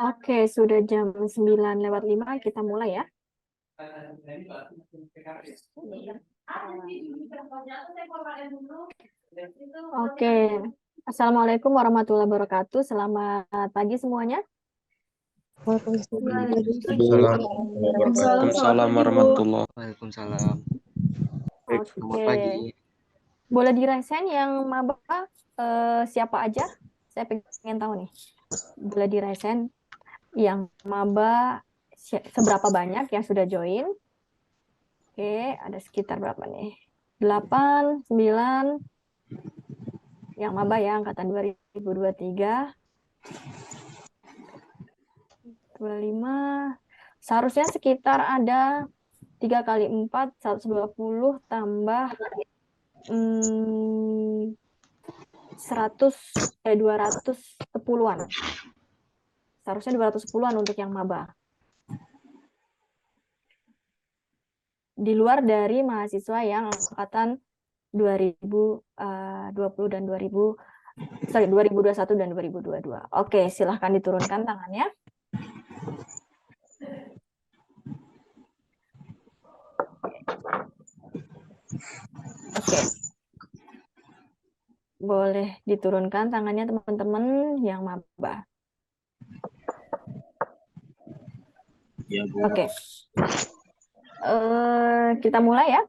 Oke, sudah jam 9:05, kita mulai ya. Oke, Assalamualaikum warahmatullahi wabarakatuh. Selamat pagi semuanya. Waalaikumsalam warahmatullahi wabarakatuh. Waalaikumsalam. Baik, selamat pagi. Oke, boleh diresign yang maba siapa aja? Saya pengen tahu nih. Boleh diresign yang maba seberapa banyak yang sudah join? Oke, ada sekitar berapa nih? 8, 9 yang maba ya, angkatan 2023. 25. Seharusnya sekitar ada 3 kali 4, 120 tambah 210-an. Seharusnya 210-an untuk yang maba. Di luar dari mahasiswa yang angkatan 2020 dan 2021 dan 2022. Oke, silahkan diturunkan tangannya. Oke. Boleh diturunkan tangannya teman-teman yang maba. Ya, Bu. Oke. Kita mulai ya.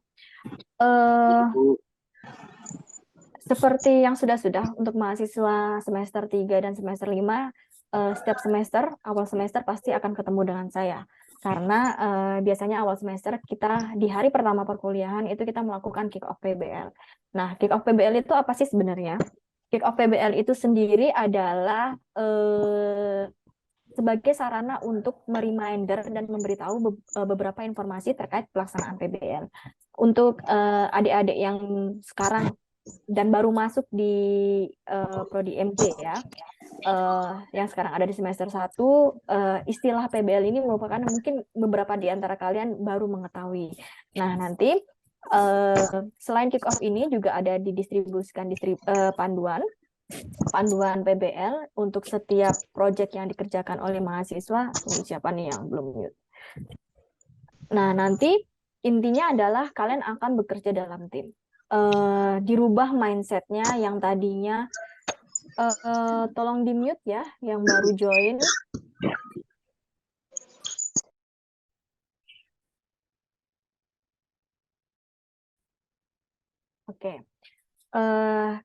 Seperti yang sudah untuk mahasiswa semester 3 dan semester 5, setiap semester, awal semester pasti akan ketemu dengan saya. Karena biasanya awal semester kita di hari pertama perkuliahan itu kita melakukan kick off PBL. Nah, kick off PBL itu apa sih sebenarnya? Kick off PBL itu sendiri adalah sebagai sarana untuk mereminder dan memberitahu beberapa informasi terkait pelaksanaan PBL. Untuk adik-adik yang sekarang dan baru masuk di Prodi MJ ya, yang sekarang ada di semester 1, istilah PBL ini merupakan mungkin beberapa di antara kalian baru mengetahui. Nah, nanti selain kick off ini juga ada didistribusikan panduan PBL untuk setiap proyek yang dikerjakan oleh mahasiswa. Siapa nih yang belum mute? Nah, nanti intinya adalah kalian akan bekerja dalam tim. Dirubah mindsetnya yang tadinya tolong di mute ya yang baru join. Oke.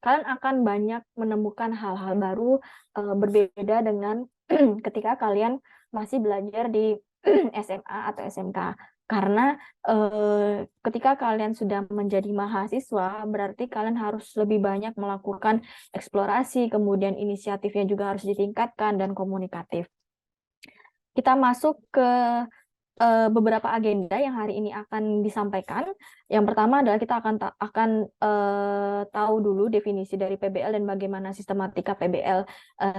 Kalian akan banyak menemukan hal-hal baru berbeda dengan ketika kalian masih belajar di SMA atau SMK. Karena ketika kalian sudah menjadi mahasiswa, berarti kalian harus lebih banyak melakukan eksplorasi, kemudian inisiatifnya juga harus ditingkatkan dan komunikatif. Kita masuk ke beberapa agenda yang hari ini akan disampaikan. Yang pertama adalah kita akan tahu dulu definisi dari PBL dan bagaimana sistematika PBL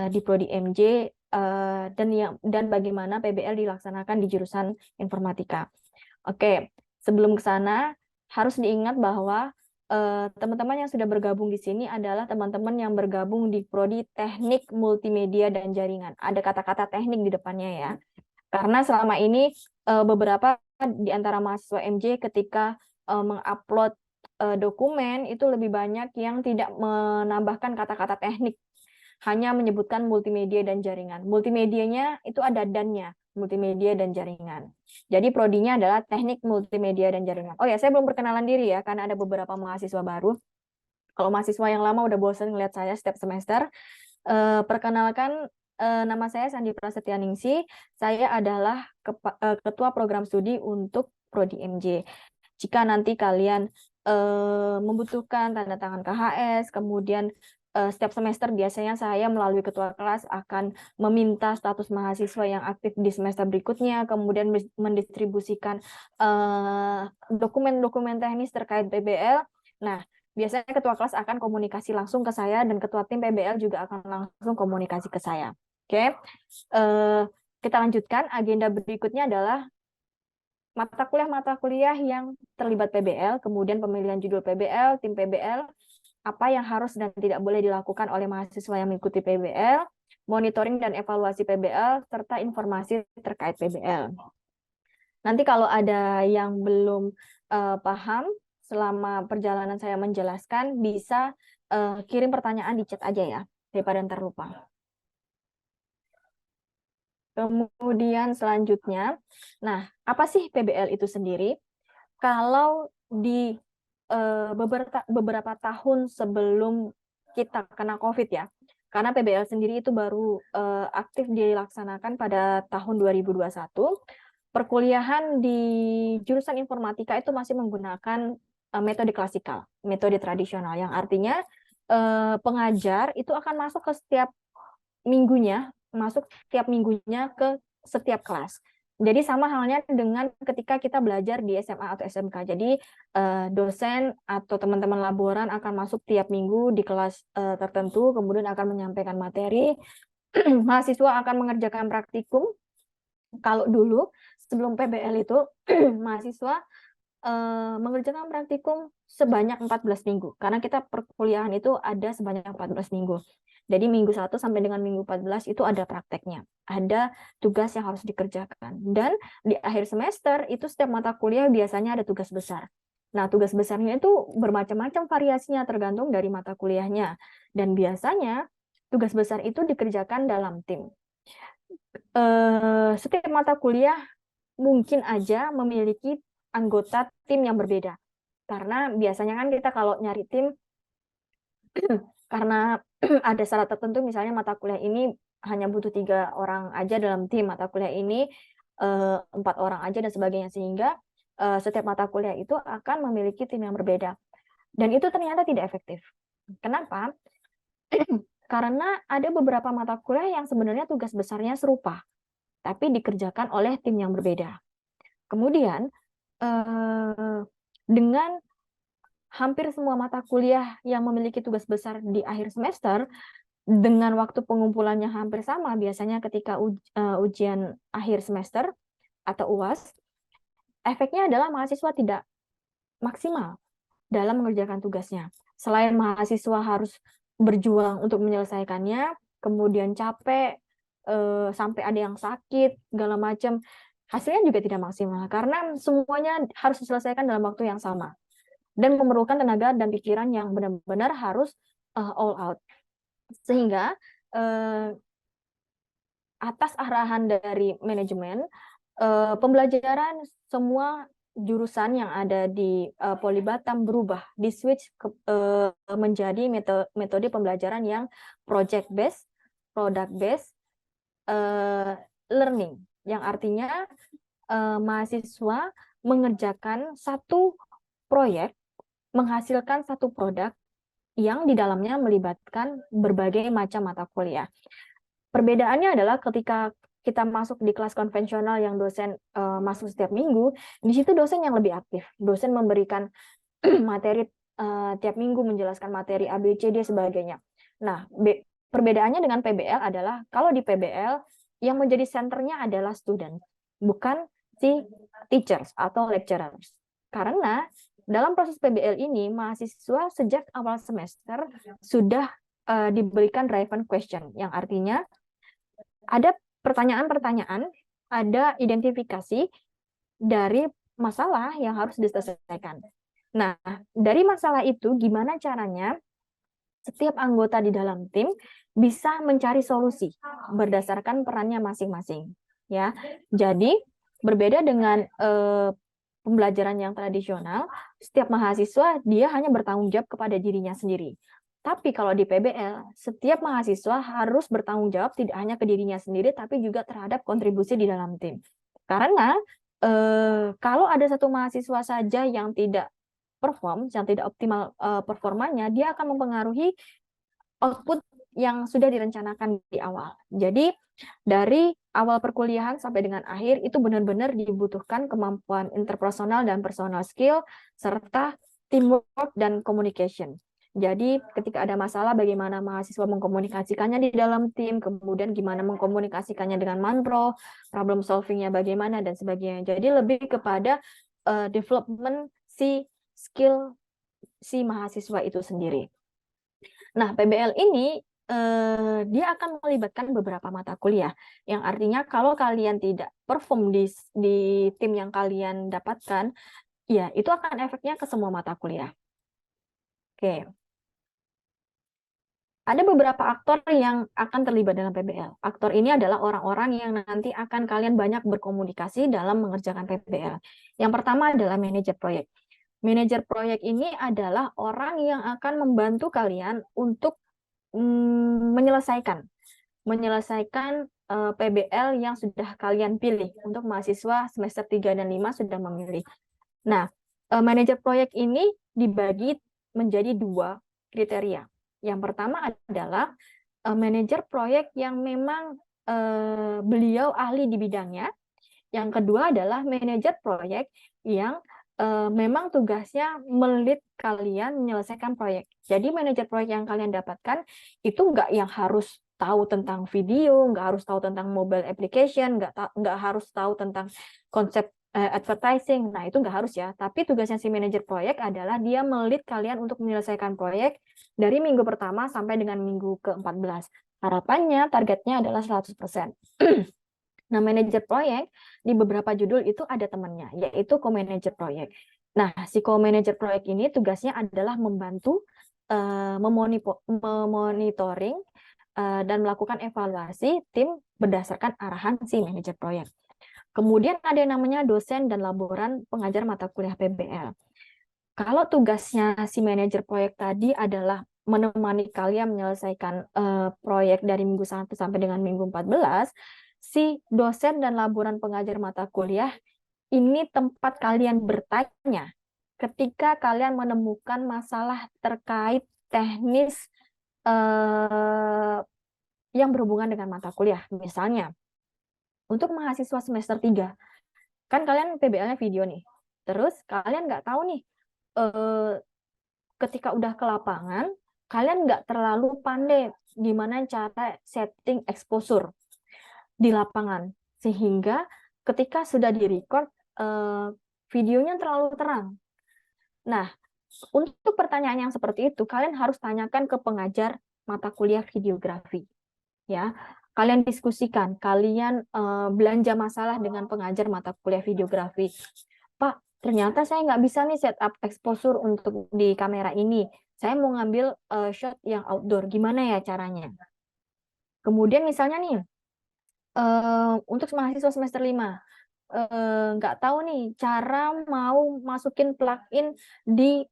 di Prodi MJ dan bagaimana PBL dilaksanakan di jurusan informatika. Oke, sebelum ke sana harus diingat bahwa teman-teman yang sudah bergabung di sini adalah teman-teman yang bergabung di Prodi Teknik Multimedia dan Jaringan. Ada kata-kata teknik di depannya ya. Karena selama ini beberapa di antara mahasiswa MJ ketika mengupload dokumen itu lebih banyak yang tidak menambahkan kata-kata teknik, hanya menyebutkan multimedia dan jaringan. Multimedianya itu ada dan-nya, multimedia dan jaringan. Jadi prodinya adalah teknik multimedia dan jaringan. Oh ya, saya belum perkenalan diri ya, karena ada beberapa mahasiswa baru. Kalau mahasiswa yang lama udah bosan ngeliat saya setiap semester, perkenalkan, nama saya Sandi Prasetyaningsih. Saya adalah Ketua Program Studi untuk Prodi MJ. Jika nanti kalian membutuhkan tanda tangan KHS, kemudian setiap semester biasanya saya melalui ketua kelas akan meminta status mahasiswa yang aktif di semester berikutnya, kemudian mendistribusikan dokumen-dokumen teknis terkait PBL. Nah, biasanya ketua kelas akan komunikasi langsung ke saya dan ketua tim PBL juga akan langsung komunikasi ke saya. Oke, kita lanjutkan. Agenda berikutnya adalah mata kuliah yang terlibat PBL, kemudian pemilihan judul PBL, tim PBL, apa yang harus dan tidak boleh dilakukan oleh mahasiswa yang mengikuti PBL, monitoring dan evaluasi PBL, serta informasi terkait PBL. Nanti kalau ada yang belum paham selama perjalanan saya menjelaskan, bisa kirim pertanyaan di chat aja ya, daripada ntar lupa. Kemudian selanjutnya, nah apa sih PBL itu sendiri? Kalau di beberapa tahun sebelum kita kena COVID ya, karena PBL sendiri itu baru aktif dilaksanakan pada tahun 2021, perkuliahan di jurusan informatika itu masih menggunakan metode klasikal, metode tradisional, yang artinya pengajar itu akan masuk ke setiap minggunya ke setiap kelas. Jadi sama halnya dengan ketika kita belajar di SMA atau SMK. Jadi dosen atau teman-teman laboran akan masuk tiap minggu di kelas tertentu, kemudian akan menyampaikan materi. Mahasiswa akan mengerjakan praktikum. Kalau dulu sebelum PBL itu mahasiswa mengerjakan praktikum sebanyak 14 minggu. Karena kita perkuliahan itu ada sebanyak 14 minggu. Jadi minggu 1 sampai dengan minggu 14 itu ada prakteknya. Ada tugas yang harus dikerjakan. Dan di akhir semester itu setiap mata kuliah biasanya ada tugas besar. Nah, tugas besarnya itu bermacam-macam variasinya tergantung dari mata kuliahnya. Dan biasanya tugas besar itu dikerjakan dalam tim. Setiap mata kuliah mungkin aja memiliki anggota tim yang berbeda. Karena biasanya kan kita kalau nyari tim, karena ada syarat tertentu, misalnya mata kuliah ini hanya butuh 3 orang aja dalam tim, mata kuliah ini 4 orang aja dan sebagainya, sehingga setiap mata kuliah itu akan memiliki tim yang berbeda. Dan itu ternyata tidak efektif. Kenapa? Karena ada beberapa mata kuliah yang sebenarnya tugas besarnya serupa, tapi dikerjakan oleh tim yang berbeda. Kemudian, dengan hampir semua mata kuliah yang memiliki tugas besar di akhir semester, dengan waktu pengumpulannya hampir sama, biasanya ketika ujian akhir semester atau UAS, efeknya adalah mahasiswa tidak maksimal dalam mengerjakan tugasnya. Selain mahasiswa harus berjuang untuk menyelesaikannya, kemudian capek, sampai ada yang sakit, segala macam, hasilnya juga tidak maksimal, karena semuanya harus diselesaikan dalam waktu yang sama. Dan memerlukan tenaga dan pikiran yang benar-benar harus all out. Sehingga atas arahan dari manajemen, pembelajaran semua jurusan yang ada di Poli Batam berubah, di switch menjadi metode pembelajaran yang project based, product based learning, yang artinya mahasiswa mengerjakan satu proyek menghasilkan satu produk yang di dalamnya melibatkan berbagai macam mata kuliah. Perbedaannya adalah ketika kita masuk di kelas konvensional yang dosen masuk setiap minggu, di situ dosen yang lebih aktif. Dosen memberikan materi tiap minggu, menjelaskan materi A, B, C, D, sebagainya. Nah, perbedaannya dengan PBL adalah kalau di PBL yang menjadi senternya adalah student, bukan si teachers atau lecturers. Karena dalam proses PBL ini, mahasiswa sejak awal semester sudah diberikan driven question, yang artinya ada pertanyaan-pertanyaan, ada identifikasi dari masalah yang harus diselesaikan. Nah, dari masalah itu, gimana caranya setiap anggota di dalam tim bisa mencari solusi berdasarkan perannya masing-masing. Ya, jadi berbeda dengan pembelajaran yang tradisional, setiap mahasiswa dia hanya bertanggung jawab kepada dirinya sendiri. Tapi kalau di PBL, setiap mahasiswa harus bertanggung jawab tidak hanya ke dirinya sendiri, tapi juga terhadap kontribusi di dalam tim. Karena kalau ada satu mahasiswa saja yang tidak perform, yang tidak optimal performanya, dia akan mempengaruhi output yang sudah direncanakan di awal. Jadi dari awal perkuliahan sampai dengan akhir itu benar-benar dibutuhkan kemampuan interpersonal dan personal skill serta teamwork dan communication. Jadi ketika ada masalah, bagaimana mahasiswa mengkomunikasikannya di dalam tim, kemudian gimana mengkomunikasikannya dengan manpro, problem solvingnya bagaimana dan sebagainya. Jadi lebih kepada development si skill si mahasiswa itu sendiri. Nah, PBL ini dia akan melibatkan beberapa mata kuliah, yang artinya kalau kalian tidak perform di tim yang kalian dapatkan, ya itu akan efeknya ke semua mata kuliah. Oke. Ada beberapa aktor yang akan terlibat dalam PBL. Aktor ini adalah orang-orang yang nanti akan kalian banyak berkomunikasi dalam mengerjakan PBL. Yang pertama adalah manajer proyek. Manajer proyek ini adalah orang yang akan membantu kalian untuk menyelesaikan PBL yang sudah kalian pilih untuk mahasiswa semester 3 dan 5 sudah memilih. Nah, manajer proyek ini dibagi menjadi 2 kriteria. Yang pertama adalah manajer proyek yang memang beliau ahli di bidangnya. Yang kedua adalah manajer proyek yang memang tugasnya melit kalian menyelesaikan proyek. Jadi manajer proyek yang kalian dapatkan itu nggak yang harus tahu tentang video, nggak harus tahu tentang mobile application, nggak harus tahu tentang konsep advertising. Nah, itu nggak harus ya. Tapi tugasnya si manajer proyek adalah dia melit kalian untuk menyelesaikan proyek dari minggu pertama sampai dengan minggu ke-14. Harapannya, targetnya adalah 100%. Nah, manajer proyek di beberapa judul itu ada temannya, yaitu co-manager proyek. Nah, si co-manager proyek ini tugasnya adalah membantu memonitoring dan melakukan evaluasi tim berdasarkan arahan si manajer proyek. Kemudian ada yang namanya dosen dan laboran pengajar mata kuliah PBL. Kalau tugasnya si manajer proyek tadi adalah menemani kalian menyelesaikan proyek dari minggu 1 sampai dengan minggu 14, si dosen dan laboran pengajar mata kuliah ini tempat kalian bertanya ketika kalian menemukan masalah terkait teknis yang berhubungan dengan mata kuliah. Misalnya, untuk mahasiswa semester 3, kan kalian PBL-nya video nih. Terus kalian nggak tahu nih, ketika udah ke lapangan, kalian nggak terlalu pandai gimana cara setting exposure di lapangan. Sehingga ketika sudah di-record, videonya terlalu terang. Nah, untuk pertanyaan yang seperti itu, kalian harus tanyakan ke pengajar mata kuliah videografi. Ya, kalian diskusikan, kalian belanja masalah dengan pengajar mata kuliah videografi. Pak, ternyata saya nggak bisa nih setup exposure untuk di kamera ini. Saya mau ngambil shot yang outdoor, gimana ya caranya? Kemudian misalnya nih, untuk mahasiswa semester 5, nggak tahu nih cara mau masukin plugin di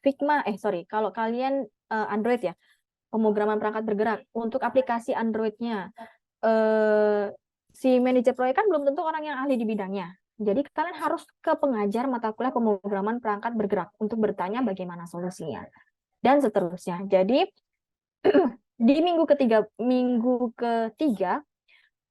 Figma, kalau kalian Android ya, pemrograman perangkat bergerak untuk aplikasi Android-nya. Si manajer proyek kan belum tentu orang yang ahli di bidangnya. Jadi kalian harus ke pengajar mata kuliah pemrograman perangkat bergerak untuk bertanya bagaimana solusinya dan seterusnya. Jadi di minggu ketiga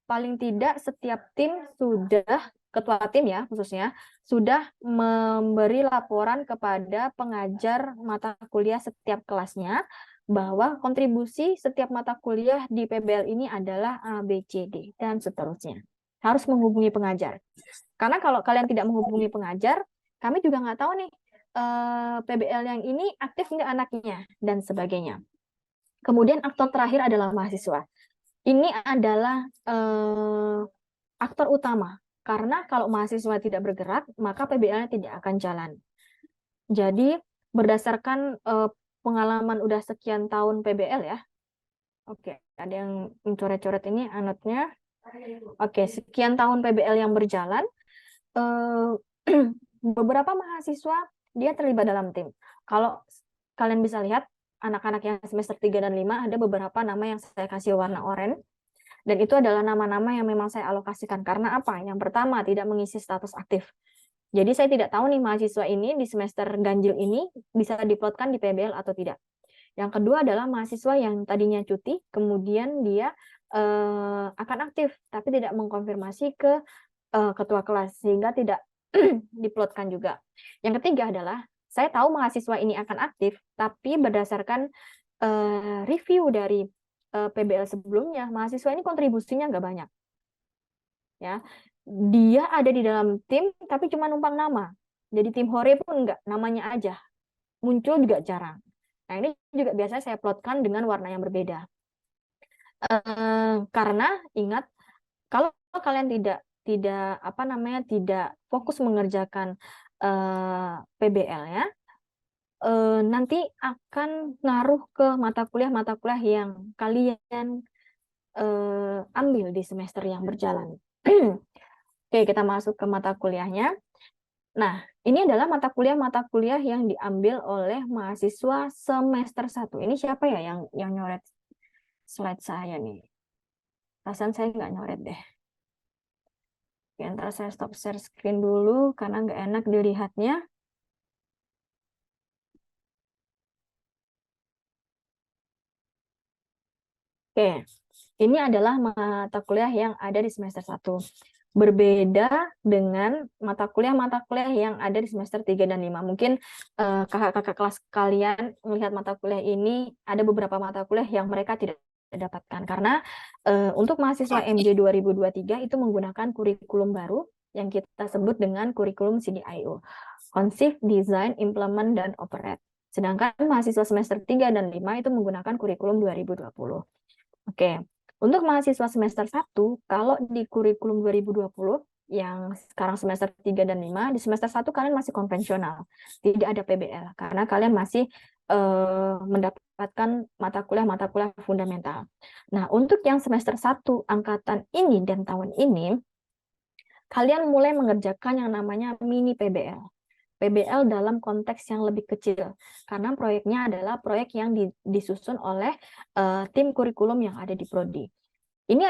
paling tidak setiap tim sudah, ketua tim ya khususnya, sudah memberi laporan kepada pengajar mata kuliah setiap kelasnya bahwa kontribusi setiap mata kuliah di PBL ini adalah A, B, C, D, dan seterusnya. Harus menghubungi pengajar. Karena kalau kalian tidak menghubungi pengajar, kami juga nggak tahu nih PBL yang ini aktif nggak anaknya, dan sebagainya. Kemudian aktor terakhir adalah mahasiswa. Ini adalah aktor utama, karena kalau mahasiswa tidak bergerak, maka PBL-nya tidak akan jalan. Jadi, berdasarkan pengalaman udah sekian tahun PBL ya. Oke, ada yang mencoret-coret ini anotnya. Oke, sekian tahun PBL yang berjalan, beberapa mahasiswa dia terlibat dalam tim. Kalau kalian bisa lihat, anak-anak yang semester 3 dan 5 ada beberapa nama yang saya kasih warna oranye, dan itu adalah nama-nama yang memang saya alokasikan. Karena apa? Yang pertama, tidak mengisi status aktif. Jadi saya tidak tahu nih mahasiswa ini di semester ganjil ini bisa diplotkan di PBL atau tidak. Yang kedua adalah mahasiswa yang tadinya cuti, kemudian dia akan aktif, tapi tidak mengkonfirmasi ke ketua kelas, sehingga tidak diplotkan juga. Yang ketiga adalah, saya tahu mahasiswa ini akan aktif, tapi berdasarkan review dari PBL sebelumnya, mahasiswa ini kontribusinya nggak banyak. Ya, dia ada di dalam tim, tapi cuma numpang nama. Jadi tim hore pun nggak, namanya aja. Muncul juga jarang. Nah, ini juga biasanya saya plotkan dengan warna yang berbeda. Karena ingat, kalau kalian tidak fokus mengerjakan PBL-nya, nanti akan ngaruh ke mata kuliah yang kalian ambil di semester yang berjalan. Oke, kita masuk ke mata kuliahnya. Nah, ini adalah mata kuliah yang diambil oleh mahasiswa semester 1. Ini siapa ya yang nyoret slide saya nih? Perasaan saya nggak nyoret deh. Oke, ntar saya stop share screen dulu karena nggak enak dilihatnya. Oke, ini adalah mata kuliah yang ada di semester 1. Berbeda dengan mata kuliah yang ada di semester 3 dan 5. Mungkin kakak-kakak kelas kalian melihat mata kuliah ini, ada beberapa mata kuliah yang mereka tidak dapatkan. Karena untuk mahasiswa MJ 2023 itu menggunakan kurikulum baru yang kita sebut dengan kurikulum CDIO. Conceive, Design, Implement, dan Operate. Sedangkan mahasiswa semester 3 dan 5 itu menggunakan kurikulum 2020. Oke, untuk mahasiswa semester 1, kalau di kurikulum 2020, yang sekarang semester 3 dan 5, di semester 1 kalian masih konvensional, tidak ada PBL, karena kalian masih mendapatkan mata kuliah fundamental. Nah, untuk yang semester 1, angkatan ini dan tahun ini, kalian mulai mengerjakan yang namanya mini PBL. PBL dalam konteks yang lebih kecil, karena proyeknya adalah proyek yang disusun oleh tim kurikulum yang ada di Prodi. Ini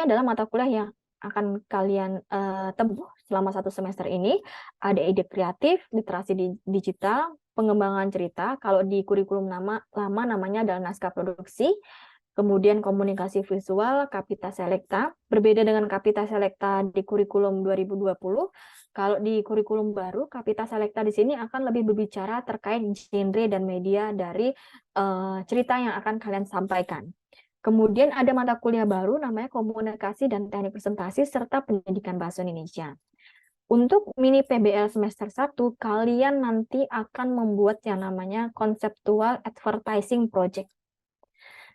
adalah mata kuliah yang akan kalian tempuh selama 1 semester ini. Ada ide kreatif, literasi digital, pengembangan cerita. Kalau di kurikulum lama namanya adalah naskah produksi. Kemudian komunikasi visual, Kapita Selekta. Berbeda dengan Kapita Selekta di kurikulum 2020, kalau di kurikulum baru, Kapita Selekta di sini akan lebih berbicara terkait genre dan media dari cerita yang akan kalian sampaikan. Kemudian ada mata kuliah baru namanya Komunikasi dan Teknik Presentasi serta Pendidikan Bahasa Indonesia. Untuk mini PBL semester 1, kalian nanti akan membuat yang namanya Conceptual Advertising Project.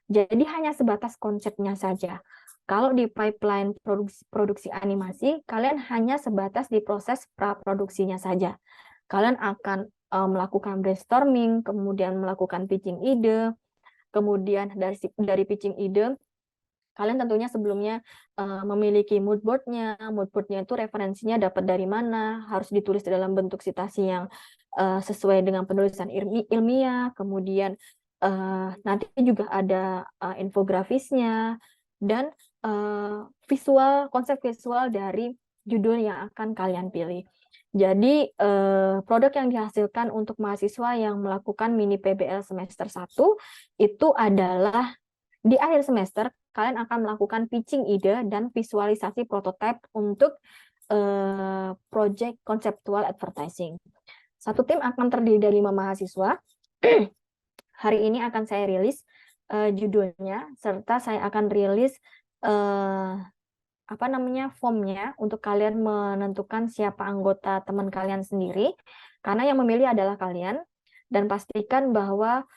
Jadi hanya sebatas konsepnya saja. Kalau di pipeline produksi animasi, kalian hanya sebatas di proses praproduksinya saja. Kalian akan melakukan brainstorming, kemudian melakukan pitching ide, kemudian dari pitching ide, kalian tentunya sebelumnya memiliki mood board-nya. Mood board-nya itu referensinya dapat dari mana, harus ditulis dalam bentuk citasi yang sesuai dengan penulisan ilmiah, kemudian nanti juga ada infografisnya, dan konsep visual dari judul yang akan kalian pilih. Jadi produk yang dihasilkan untuk mahasiswa yang melakukan mini PBL semester 1 itu adalah di akhir semester kalian akan melakukan pitching ide dan visualisasi prototipe untuk project conceptual advertising. Satu tim akan terdiri dari 5 mahasiswa. Hari ini akan saya rilis judulnya, serta saya akan rilis formnya untuk kalian menentukan siapa anggota teman kalian sendiri, karena yang memilih adalah kalian, dan pastikan bahwa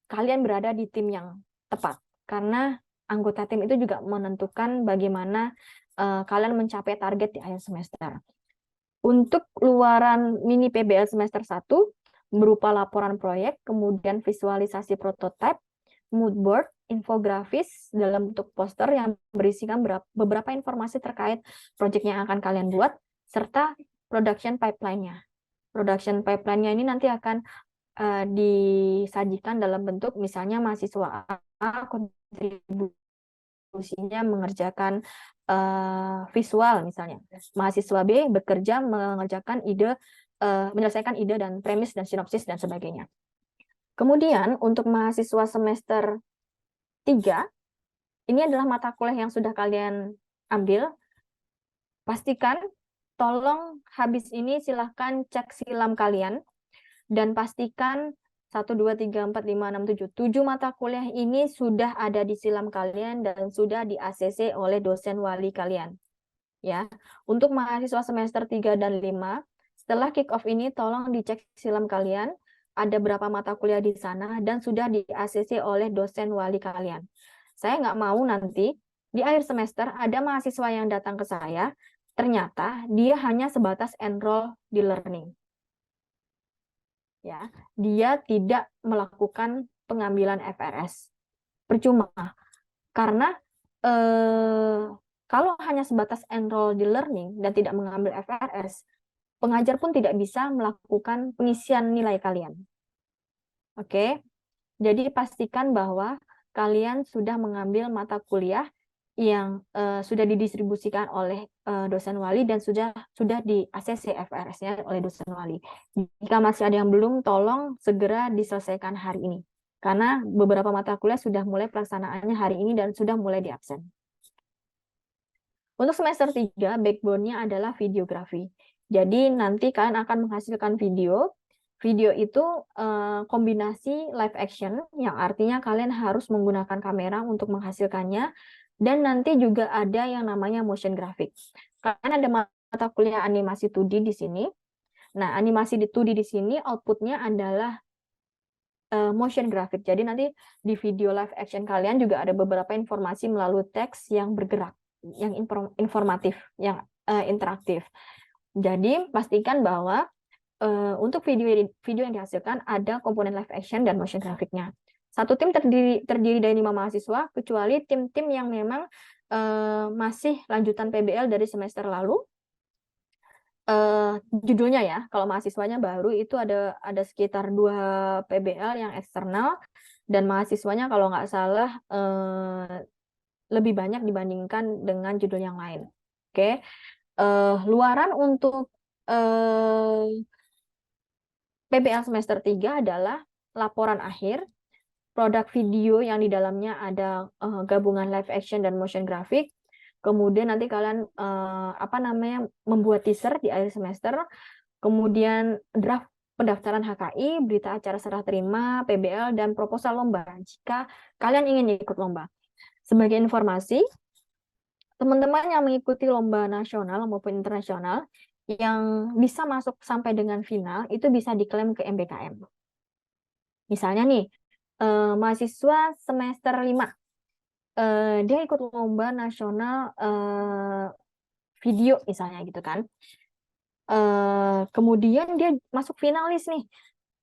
kalian berada di tim yang tepat, karena anggota tim itu juga menentukan bagaimana kalian mencapai target di akhir semester. Untuk luaran mini PBL semester 1 berupa laporan proyek, kemudian visualisasi prototipe, mood board, infografis dalam bentuk poster yang berisikan beberapa informasi terkait proyek yang akan kalian buat, serta production pipeline-nya. Production pipeline-nya ini nanti akan disajikan dalam bentuk misalnya mahasiswa A kontribusinya mengerjakan visual misalnya. Mahasiswa B bekerja mengerjakan ide, menyelesaikan ide dan premis dan sinopsis dan sebagainya. Kemudian untuk mahasiswa semester 3, ini adalah mata kuliah yang sudah kalian ambil. Pastikan, tolong habis ini silahkan cek silam kalian, dan pastikan 1, 2, 3, 4, 5, 6, 7. 7 mata kuliah ini sudah ada di silam kalian dan sudah di ACC oleh dosen wali kalian. Ya, untuk mahasiswa semester 3 dan 5, setelah kick off ini tolong dicek silam kalian. ada berapa mata kuliah di sana dan sudah di-ACC oleh dosen wali kalian. Saya nggak mau nanti di akhir semester ada mahasiswa yang datang ke saya, ternyata dia hanya sebatas enroll di learning. Ya, dia tidak melakukan pengambilan FRS. Percuma, karena kalau hanya sebatas enroll di learning dan tidak mengambil FRS, pengajar pun tidak bisa melakukan pengisian nilai kalian. Oke, jadi pastikan bahwa kalian sudah mengambil mata kuliah yang sudah didistribusikan oleh dosen wali dan sudah di ACC FRS-nya oleh dosen wali. Jika masih ada yang belum, tolong segera diselesaikan hari ini. Karena beberapa mata kuliah sudah mulai pelaksanaannya hari ini dan sudah mulai diabsen. Untuk semester 3, backbone-nya adalah videografi. Jadi nanti kalian akan menghasilkan video. Video itu kombinasi live action, yang artinya kalian harus menggunakan kamera untuk menghasilkannya. Dan nanti juga ada yang namanya motion graphic. Kalian ada mata kuliah animasi 2D di sini. Nah, animasi 2D di sini output-nya adalah motion graphic. Jadi nanti di video live action kalian juga ada beberapa informasi melalui teks yang bergerak, yang informatif, yang interaktif. Jadi pastikan bahwa untuk video yang dihasilkan ada komponen live action dan motion graphicnya. Satu tim terdiri dari 5 mahasiswa, kecuali tim-tim yang memang masih lanjutan PBL dari semester lalu. Judulnya ya, kalau mahasiswanya baru itu ada sekitar 2 PBL yang eksternal, dan mahasiswanya kalau nggak salah lebih banyak dibandingkan dengan judul yang lain. Oke, luaran untuk PBL semester 3 adalah laporan akhir, produk video yang di dalamnya ada gabungan live action dan motion graphic. Kemudian nanti kalian membuat teaser di akhir semester, kemudian draft pendaftaran HKI, berita acara serah terima, PBL, dan proposal lomba jika kalian ingin ikut lomba. Sebagai informasi, teman-teman yang mengikuti lomba nasional maupun internasional yang bisa masuk sampai dengan final itu bisa diklaim ke MBKM. Misalnya nih, mahasiswa semester 5, dia ikut lomba nasional video misalnya gitu kan. Kemudian dia masuk finalis nih.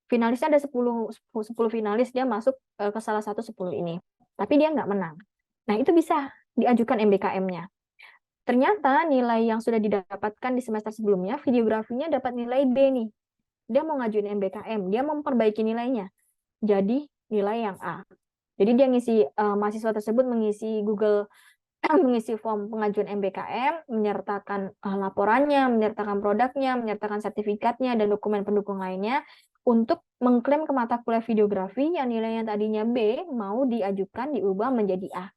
Finalisnya ada 10 finalis, dia masuk ke salah satu 10 ini. Tapi dia nggak menang. Nah, itu bisa diajukan MBKM-nya. Ternyata nilai yang sudah didapatkan di semester sebelumnya, videografinya dapat nilai B nih. Dia mau ngajuin MBKM, dia mau memperbaiki nilainya. Jadi nilai yang A. Jadi dia mahasiswa tersebut mengisi Google, mengisi form pengajuan MBKM, menyertakan laporannya, menyertakan produknya, menyertakan sertifikatnya, dan dokumen pendukung lainnya untuk mengklaim ke mata kuliah videografi yang nilainya tadinya B mau diajukan diubah menjadi A.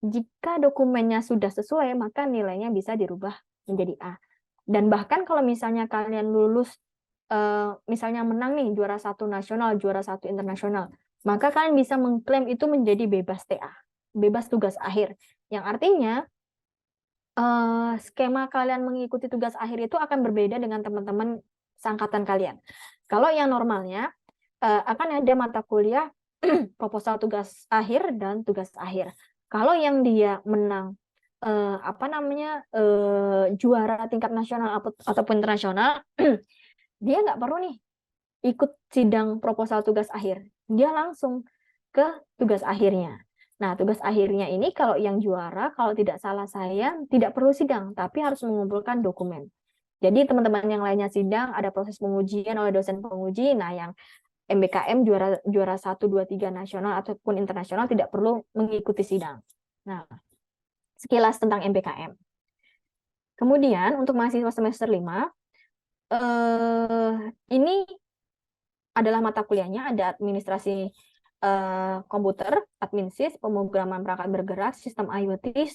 Jika dokumennya sudah sesuai, maka nilainya bisa dirubah menjadi A. Dan bahkan kalau misalnya kalian lulus, misalnya menang nih juara 1 nasional, juara 1 internasional, maka kalian bisa mengklaim itu menjadi bebas TA, bebas tugas akhir. Yang artinya skema kalian mengikuti tugas akhir itu akan berbeda dengan teman-teman seangkatan kalian. Kalau yang normalnya akan ada mata kuliah proposal tugas akhir dan tugas akhir. Kalau yang dia menang juara tingkat nasional ataupun internasional, dia nggak perlu nih ikut sidang proposal tugas akhir. Dia langsung ke tugas akhirnya. Nah, tugas akhirnya ini kalau yang juara, kalau tidak salah saya, tidak perlu sidang, tapi harus mengumpulkan dokumen. Jadi teman-teman yang lainnya sidang, ada proses pengujian oleh dosen penguji. Nah, yang MBKM juara 1, 2, 3 nasional ataupun internasional tidak perlu mengikuti sidang. Nah, sekilas tentang MBKM. Kemudian untuk mahasiswa semester 5, ini adalah mata kuliahnya, ada administrasi komputer, adminsis, pemrograman perangkat bergerak, sistem IoT,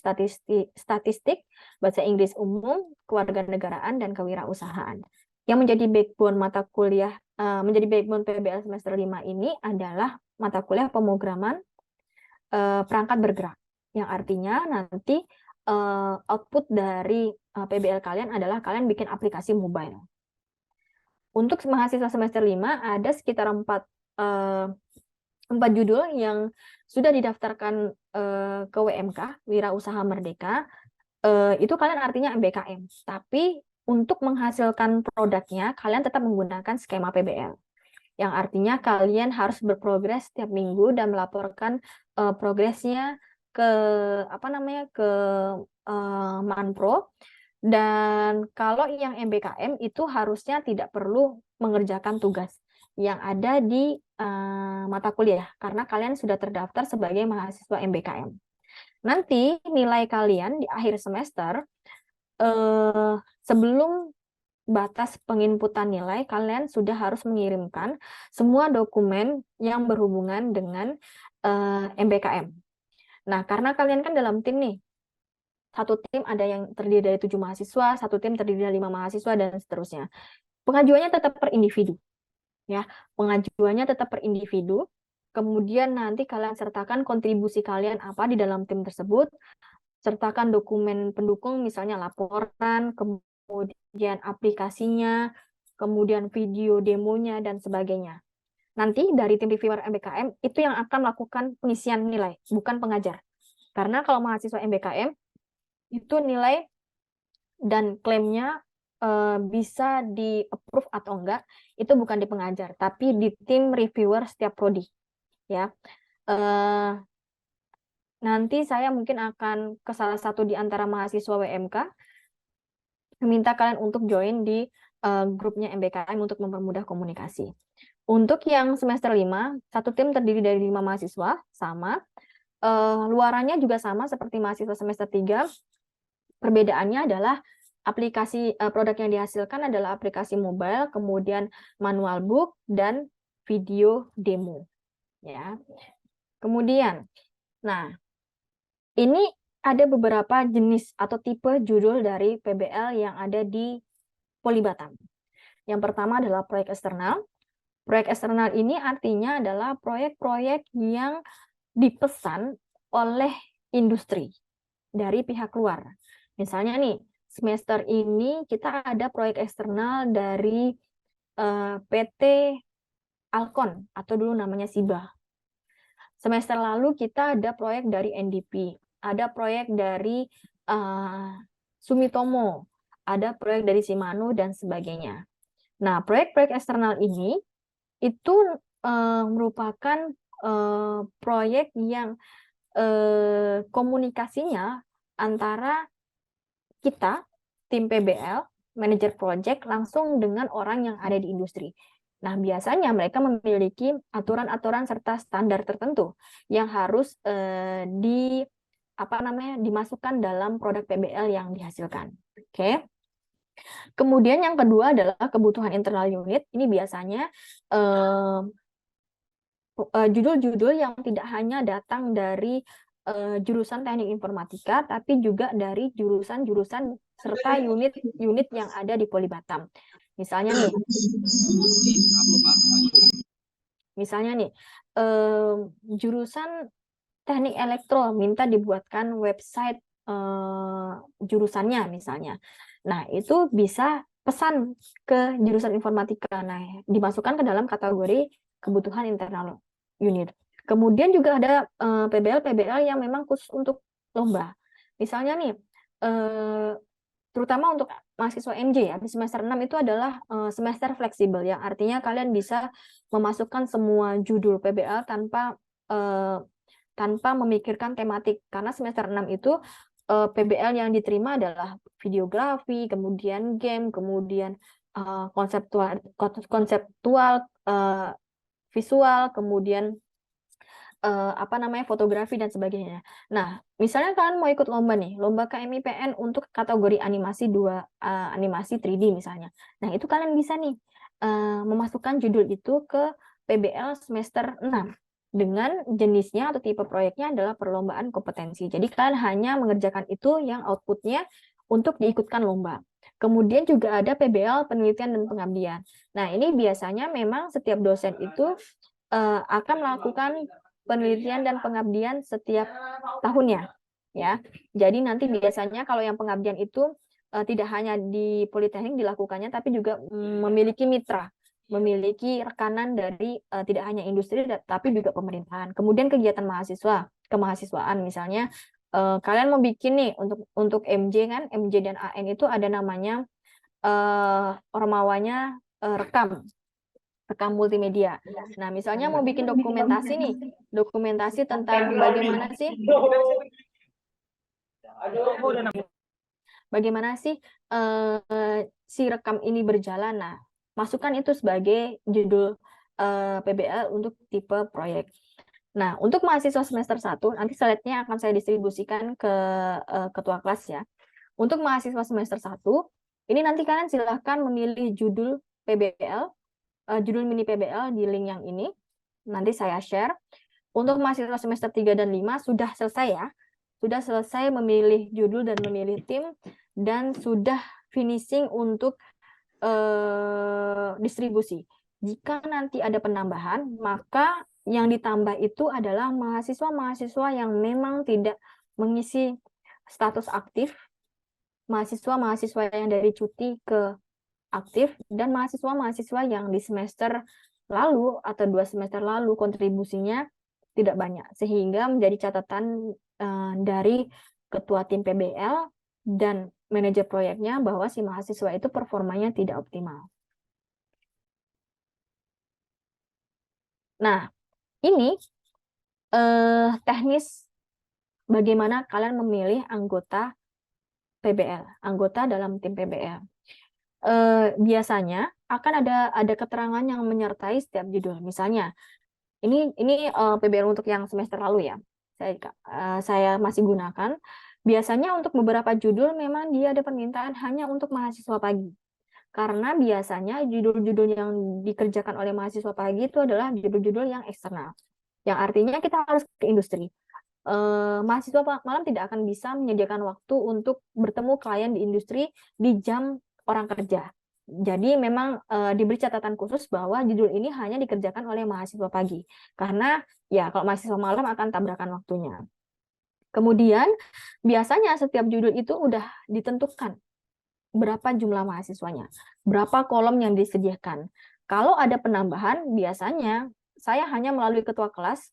statistik, bahasa Inggris umum, kewarganegaraan, dan kewirausahaan. Yang menjadi backbone mata kuliah, menjadi backbone PBL semester 5 ini adalah mata kuliah pemrograman perangkat bergerak, yang artinya nanti output dari PBL kalian adalah kalian bikin aplikasi mobile. Untuk mahasiswa semester 5 ada sekitar 4 judul yang sudah didaftarkan ke WMK, Wirausaha Merdeka. Itu kalian artinya MBKM. Tapi untuk menghasilkan produknya, kalian tetap menggunakan skema PBL. Yang artinya kalian harus berprogres setiap minggu dan melaporkan progresnya ke Manpro. Dan kalau yang MBKM itu harusnya tidak perlu mengerjakan tugas yang ada di mata kuliah karena kalian sudah terdaftar sebagai mahasiswa MBKM. Nanti nilai kalian di akhir semester sebelum batas penginputan nilai, kalian sudah harus mengirimkan semua dokumen yang berhubungan dengan MBKM. Nah, karena kalian kan dalam tim nih, satu tim ada yang terdiri dari 7 mahasiswa, satu tim terdiri dari 5 mahasiswa, dan seterusnya. Pengajuannya tetap per individu. Ya, pengajuannya tetap per individu. Kemudian nanti kalian sertakan kontribusi kalian apa di dalam tim tersebut, sertakan dokumen pendukung, misalnya laporan, kemudian aplikasinya, kemudian video demonya, dan sebagainya. Nanti dari tim reviewer MBKM itu yang akan melakukan pengisian nilai, bukan pengajar. Karena kalau mahasiswa MBKM, itu nilai dan klaimnya bisa di-approve atau enggak, itu bukan di pengajar, tapi di tim reviewer setiap prodi. Ya. Nanti saya mungkin akan ke salah satu di antara mahasiswa WMK, meminta kalian untuk join di grupnya MBKM untuk mempermudah komunikasi. Untuk yang semester 5, satu tim terdiri dari 5 mahasiswa, sama. Luarannya juga sama seperti mahasiswa semester 3. Perbedaannya adalah aplikasi produk yang dihasilkan adalah aplikasi mobile, kemudian manual book, dan video demo. Ya. Kemudian, nah, ini ada beberapa jenis atau tipe judul dari PBL yang ada di Polibatam. Yang pertama adalah proyek eksternal. Proyek eksternal ini artinya adalah proyek-proyek yang dipesan oleh industri dari pihak luar. Misalnya nih, semester ini kita ada proyek eksternal dari PT Alkon atau dulu namanya Siba. Semester lalu kita ada proyek dari NDP, ada proyek dari Sumitomo, ada proyek dari Shimano, dan sebagainya. Nah, proyek-proyek eksternal ini itu merupakan proyek yang komunikasinya antara kita, tim PBL, manajer project, langsung dengan orang yang ada di industri. Nah, biasanya mereka memiliki aturan-aturan serta standar tertentu yang harus dimasukkan dalam produk PBL yang dihasilkan. Oke. Kemudian yang kedua adalah kebutuhan internal unit. Ini biasanya judul-judul yang tidak hanya datang dari jurusan teknik informatika, tapi juga dari jurusan-jurusan serta unit-unit yang ada di Polibatam. Misalnya nih, jurusan teknik elektro minta dibuatkan website jurusannya misalnya. Nah, itu bisa pesan ke jurusan informatika. Nah, dimasukkan ke dalam kategori kebutuhan internal unit. Kemudian juga ada PBL yang memang khusus untuk lomba. Misalnya nih, terutama untuk mahasiswa MJ ya, di semester 6 itu adalah semester fleksibel, yang artinya kalian bisa memasukkan semua judul PBL tanpa memikirkan tematik, karena semester 6 itu PBL yang diterima adalah videografi, kemudian game, kemudian konseptual visual, kemudian fotografi dan sebagainya. Nah, misalnya kalian mau ikut lomba nih, lomba KMIPN untuk kategori animasi 3D misalnya. Nah, itu kalian bisa nih memasukkan judul itu ke PBL semester 6 dengan jenisnya atau tipe proyeknya adalah perlombaan kompetensi. Jadi kalian hanya mengerjakan itu yang outputnya untuk diikutkan lomba. Kemudian juga ada PBL penelitian dan pengabdian. Nah, ini biasanya memang setiap dosen itu akan melakukan penelitian dan pengabdian setiap tahunnya, ya. Jadi nanti biasanya kalau yang pengabdian itu tidak hanya di Politeknik dilakukannya, tapi juga memiliki mitra, memiliki rekanan dari tidak hanya industri, tapi juga pemerintahan. Kemudian kegiatan mahasiswa, kemahasiswaan misalnya, kalian mau bikin nih untuk MJ kan, MJ dan AN itu ada namanya ormawanya rekam multimedia. Nah, misalnya mau bikin dokumentasi nih, dokumentasi tentang bagaimana sih si rekam ini berjalan. Nah, masukkan itu sebagai judul PBL untuk tipe proyek. Nah, untuk mahasiswa semester 1, nanti slide-nya akan saya distribusikan ke ketua kelas ya. Untuk mahasiswa semester 1, ini nanti kalian silahkan memilih judul PBL, judul mini PBL di link yang ini. Nanti saya share. Untuk mahasiswa semester 3 dan 5 sudah selesai ya. Sudah selesai memilih judul dan memilih tim, dan sudah finishing untuk distribusi. Jika nanti ada penambahan, maka yang ditambah itu adalah mahasiswa-mahasiswa yang memang tidak mengisi status aktif, mahasiswa-mahasiswa yang dari cuti ke aktif, dan mahasiswa-mahasiswa yang di semester lalu atau 2 semester lalu kontribusinya tidak banyak, sehingga menjadi catatan dari ketua tim PBL dan manajer proyeknya bahwa si mahasiswa itu performanya tidak optimal. Nah, ini teknis bagaimana kalian memilih anggota PBL, anggota dalam tim PBL. Biasanya akan ada keterangan yang menyertai setiap judul. Misalnya, ini PBL untuk yang semester lalu ya. Saya masih gunakan. Biasanya untuk beberapa judul memang dia ada permintaan hanya untuk mahasiswa pagi. Karena biasanya judul-judul yang dikerjakan oleh mahasiswa pagi itu adalah judul-judul yang eksternal. Yang artinya kita harus ke industri. Mahasiswa malam tidak akan bisa menyediakan waktu untuk bertemu klien di industri di jam orang kerja. Jadi memang diberi catatan khusus bahwa judul ini hanya dikerjakan oleh mahasiswa pagi. Karena ya kalau mahasiswa malam akan tabrakan waktunya. Kemudian biasanya setiap judul itu udah ditentukan berapa jumlah mahasiswanya, berapa kolom yang disediakan. Kalau ada penambahan, biasanya saya hanya melalui ketua kelas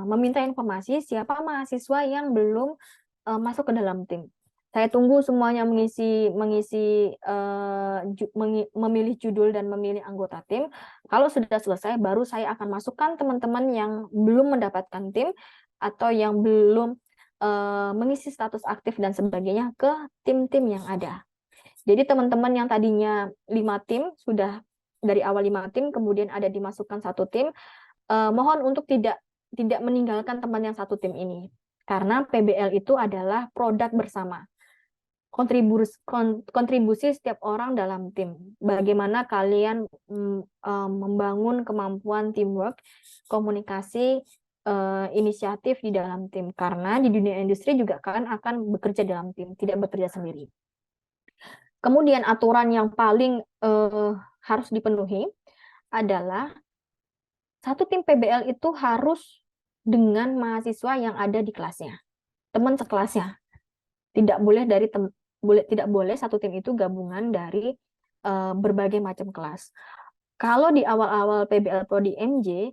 meminta informasi siapa mahasiswa yang belum masuk ke dalam tim. Saya tunggu semuanya memilih judul dan memilih anggota tim. Kalau sudah selesai, baru saya akan masukkan teman-teman yang belum mendapatkan tim atau yang belum mengisi status aktif dan sebagainya ke tim-tim yang ada. Jadi teman-teman yang tadinya 5 tim, sudah dari awal 5 tim, kemudian ada dimasukkan 1 tim, mohon untuk tidak meninggalkan teman yang 1 tim ini. Karena PBL itu adalah produk bersama. Kontribusi setiap orang dalam tim. Bagaimana kalian membangun kemampuan teamwork, komunikasi, inisiatif di dalam tim. Karena di dunia industri juga kalian akan bekerja dalam tim, tidak bekerja sendiri. Kemudian aturan yang paling harus dipenuhi adalah 1 tim PBL itu harus dengan mahasiswa yang ada di kelasnya, teman sekelasnya. Tidak boleh 1 tim itu gabungan dari berbagai macam kelas. Kalau di awal-awal PBL Prodi MJ,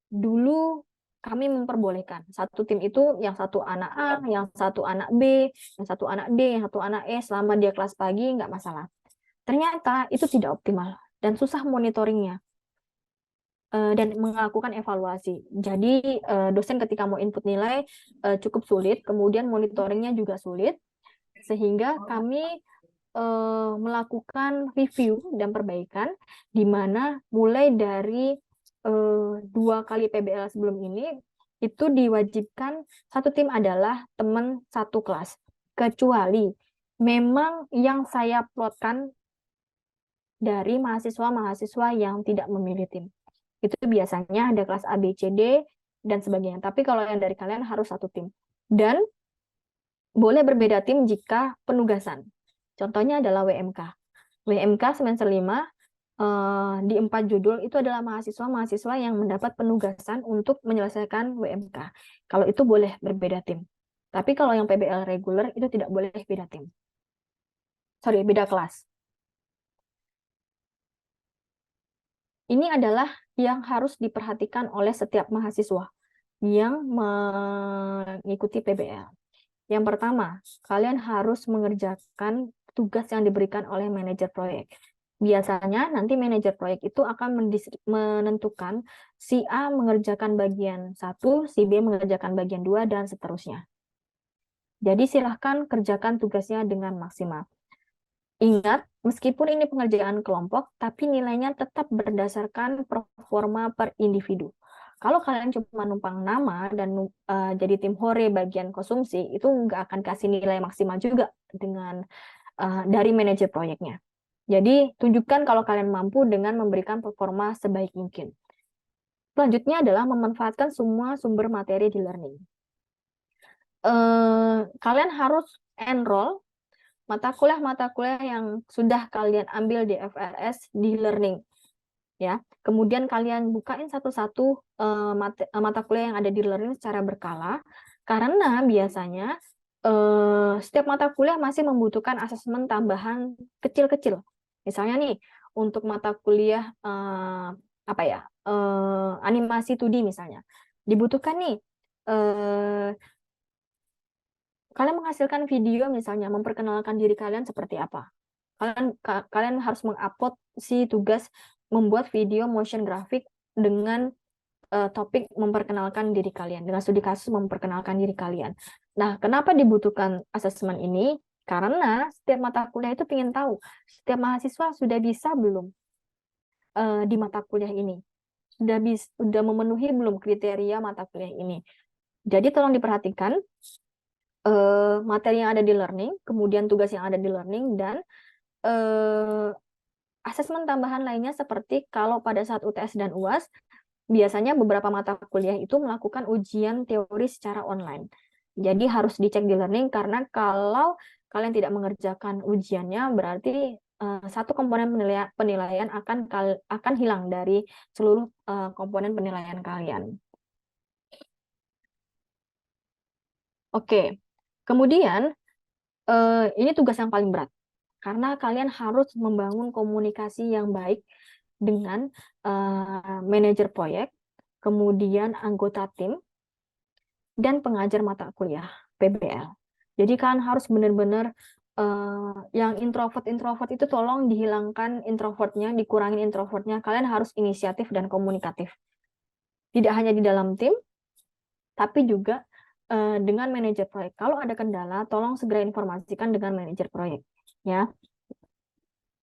dulu kami memperbolehkan 1 tim itu yang 1 anak A, yang 1 anak B, yang 1 anak D, yang 1 anak E, selama dia kelas pagi nggak masalah. Ternyata itu tidak optimal dan susah monitoringnya dan melakukan evaluasi. Jadi dosen ketika mau input nilai cukup sulit, kemudian monitoringnya juga sulit, sehingga kami melakukan review dan perbaikan, di mana mulai dari 2 kali PBL sebelum ini, itu diwajibkan 1 tim adalah teman 1 kelas. Kecuali memang yang saya plotkan dari mahasiswa-mahasiswa yang tidak memilih tim. Itu biasanya ada kelas A, B, C, D, dan sebagainya. Tapi kalau yang dari kalian harus 1 tim. Dan boleh berbeda tim jika penugasan. Contohnya adalah WMK. WMK semester 5, di 4 judul itu adalah mahasiswa-mahasiswa yang mendapat penugasan untuk menyelesaikan WMK. Kalau itu boleh berbeda tim. Tapi kalau yang PBL reguler itu tidak boleh beda tim. beda kelas. Ini adalah yang harus diperhatikan oleh setiap mahasiswa yang mengikuti PBL. Yang pertama, kalian harus mengerjakan tugas yang diberikan oleh manajer proyek. Biasanya nanti manajer proyek itu akan menentukan si A mengerjakan bagian 1, si B mengerjakan bagian 2, dan seterusnya. Jadi silahkan kerjakan tugasnya dengan maksimal. Ingat, meskipun ini pengerjaan kelompok, tapi nilainya tetap berdasarkan performa per individu. Kalau kalian cuma numpang nama dan jadi tim hore bagian konsumsi, itu nggak akan kasih nilai maksimal juga dengan dari manajer proyeknya. Jadi, tunjukkan kalau kalian mampu dengan memberikan performa sebaik mungkin. Selanjutnya adalah memanfaatkan semua sumber materi di learning. Kalian harus enroll mata kuliah yang sudah kalian ambil di FRS di learning. Ya, kemudian kalian bukain satu-satu mata kuliah yang ada di learning secara berkala, karena biasanya setiap mata kuliah masih membutuhkan asesmen tambahan kecil-kecil. Misalnya nih, untuk mata kuliah animasi 2D misalnya, dibutuhkan nih kalian menghasilkan video misalnya memperkenalkan diri kalian seperti apa. Kalian harus mengupload si tugas membuat video motion graphic dengan topik memperkenalkan diri kalian, dengan studi kasus memperkenalkan diri kalian. Nah, kenapa dibutuhkan asesmen ini? Karena setiap mata kuliah itu ingin tahu, setiap mahasiswa sudah bisa belum di mata kuliah ini? Sudah memenuhi belum kriteria mata kuliah ini? Jadi tolong diperhatikan materi yang ada di learning, kemudian tugas yang ada di learning, dan asesmen tambahan lainnya seperti kalau pada saat UTS dan UAS, biasanya beberapa mata kuliah itu melakukan ujian teori secara online. Jadi harus dicek di learning, karena kalau kalian tidak mengerjakan ujiannya, berarti satu komponen penilaian akan hilang dari seluruh komponen penilaian kalian. Oke, kemudian ini tugas yang paling berat, karena kalian harus membangun komunikasi yang baik dengan manajer proyek, kemudian anggota tim, dan pengajar mata kuliah PBL. Jadi kalian harus benar-benar yang introvert itu tolong dihilangkan introvertnya, dikurangin introvertnya. Kalian harus inisiatif dan komunikatif. Tidak hanya di dalam tim, tapi juga dengan manajer proyek. Kalau ada kendala, tolong segera informasikan dengan manajer proyek. Ya,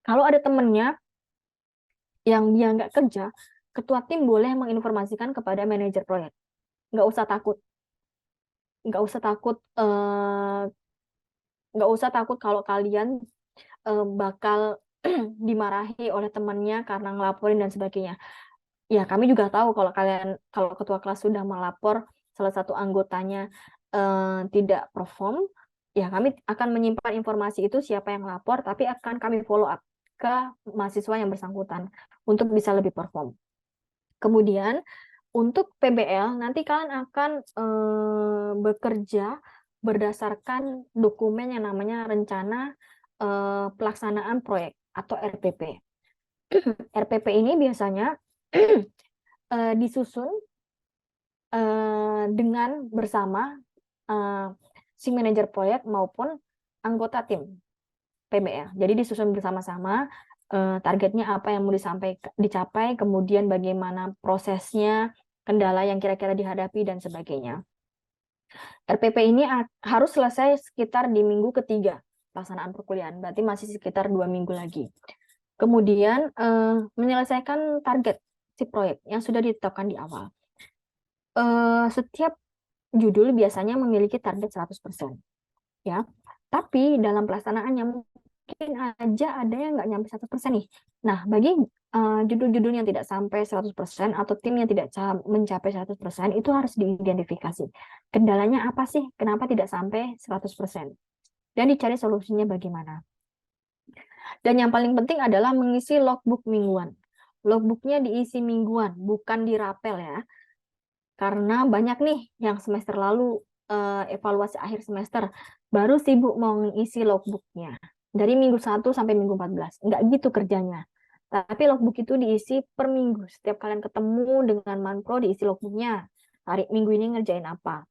kalau ada temennya yang dia nggak kerja, ketua tim boleh menginformasikan kepada manajer proyek. Nggak usah takut. Nggak usah takut. Nggak usah takut kalau kalian bakal dimarahi oleh temannya karena ngelaporin dan sebagainya. Ya, kami juga tahu kalau ketua kelas sudah melapor salah satu anggotanya tidak perform, ya kami akan menyimpan informasi itu siapa yang lapor, tapi akan kami follow up ke mahasiswa yang bersangkutan untuk bisa lebih perform. Kemudian untuk PBL nanti kalian akan bekerja berdasarkan dokumen yang namanya rencana pelaksanaan proyek atau RPP. RPP ini biasanya disusun dengan bersama si manajer proyek maupun anggota tim PBL. Jadi disusun bersama-sama targetnya apa yang mau dicapai, kemudian bagaimana prosesnya, kendala yang kira-kira dihadapi, dan sebagainya. RPP ini harus selesai sekitar di minggu ketiga pelaksanaan perkuliahan, berarti masih sekitar 2 minggu lagi. Kemudian menyelesaikan target si proyek yang sudah ditetapkan di awal. Setiap judul biasanya memiliki target 100%. Ya. Tapi dalam pelaksanaannya mungkin aja ada yang nggak nyampe 100% nih. Nah, bagi judul-judul yang tidak sampai 100% atau tim yang tidak mencapai 100%, itu harus diidentifikasi. Kendalanya apa sih? Kenapa tidak sampai 100%? Dan dicari solusinya bagaimana. Dan yang paling penting adalah mengisi logbook mingguan. Logbooknya diisi mingguan, bukan dirapel ya. Karena banyak nih yang semester lalu evaluasi akhir semester baru sibuk mau ngisi logbooknya. dari minggu 1 sampai minggu 14. Enggak gitu kerjanya. Tapi logbook itu diisi per minggu. Setiap kalian ketemu dengan Manpro, diisi logbooknya. Hari minggu ini ngerjain apa,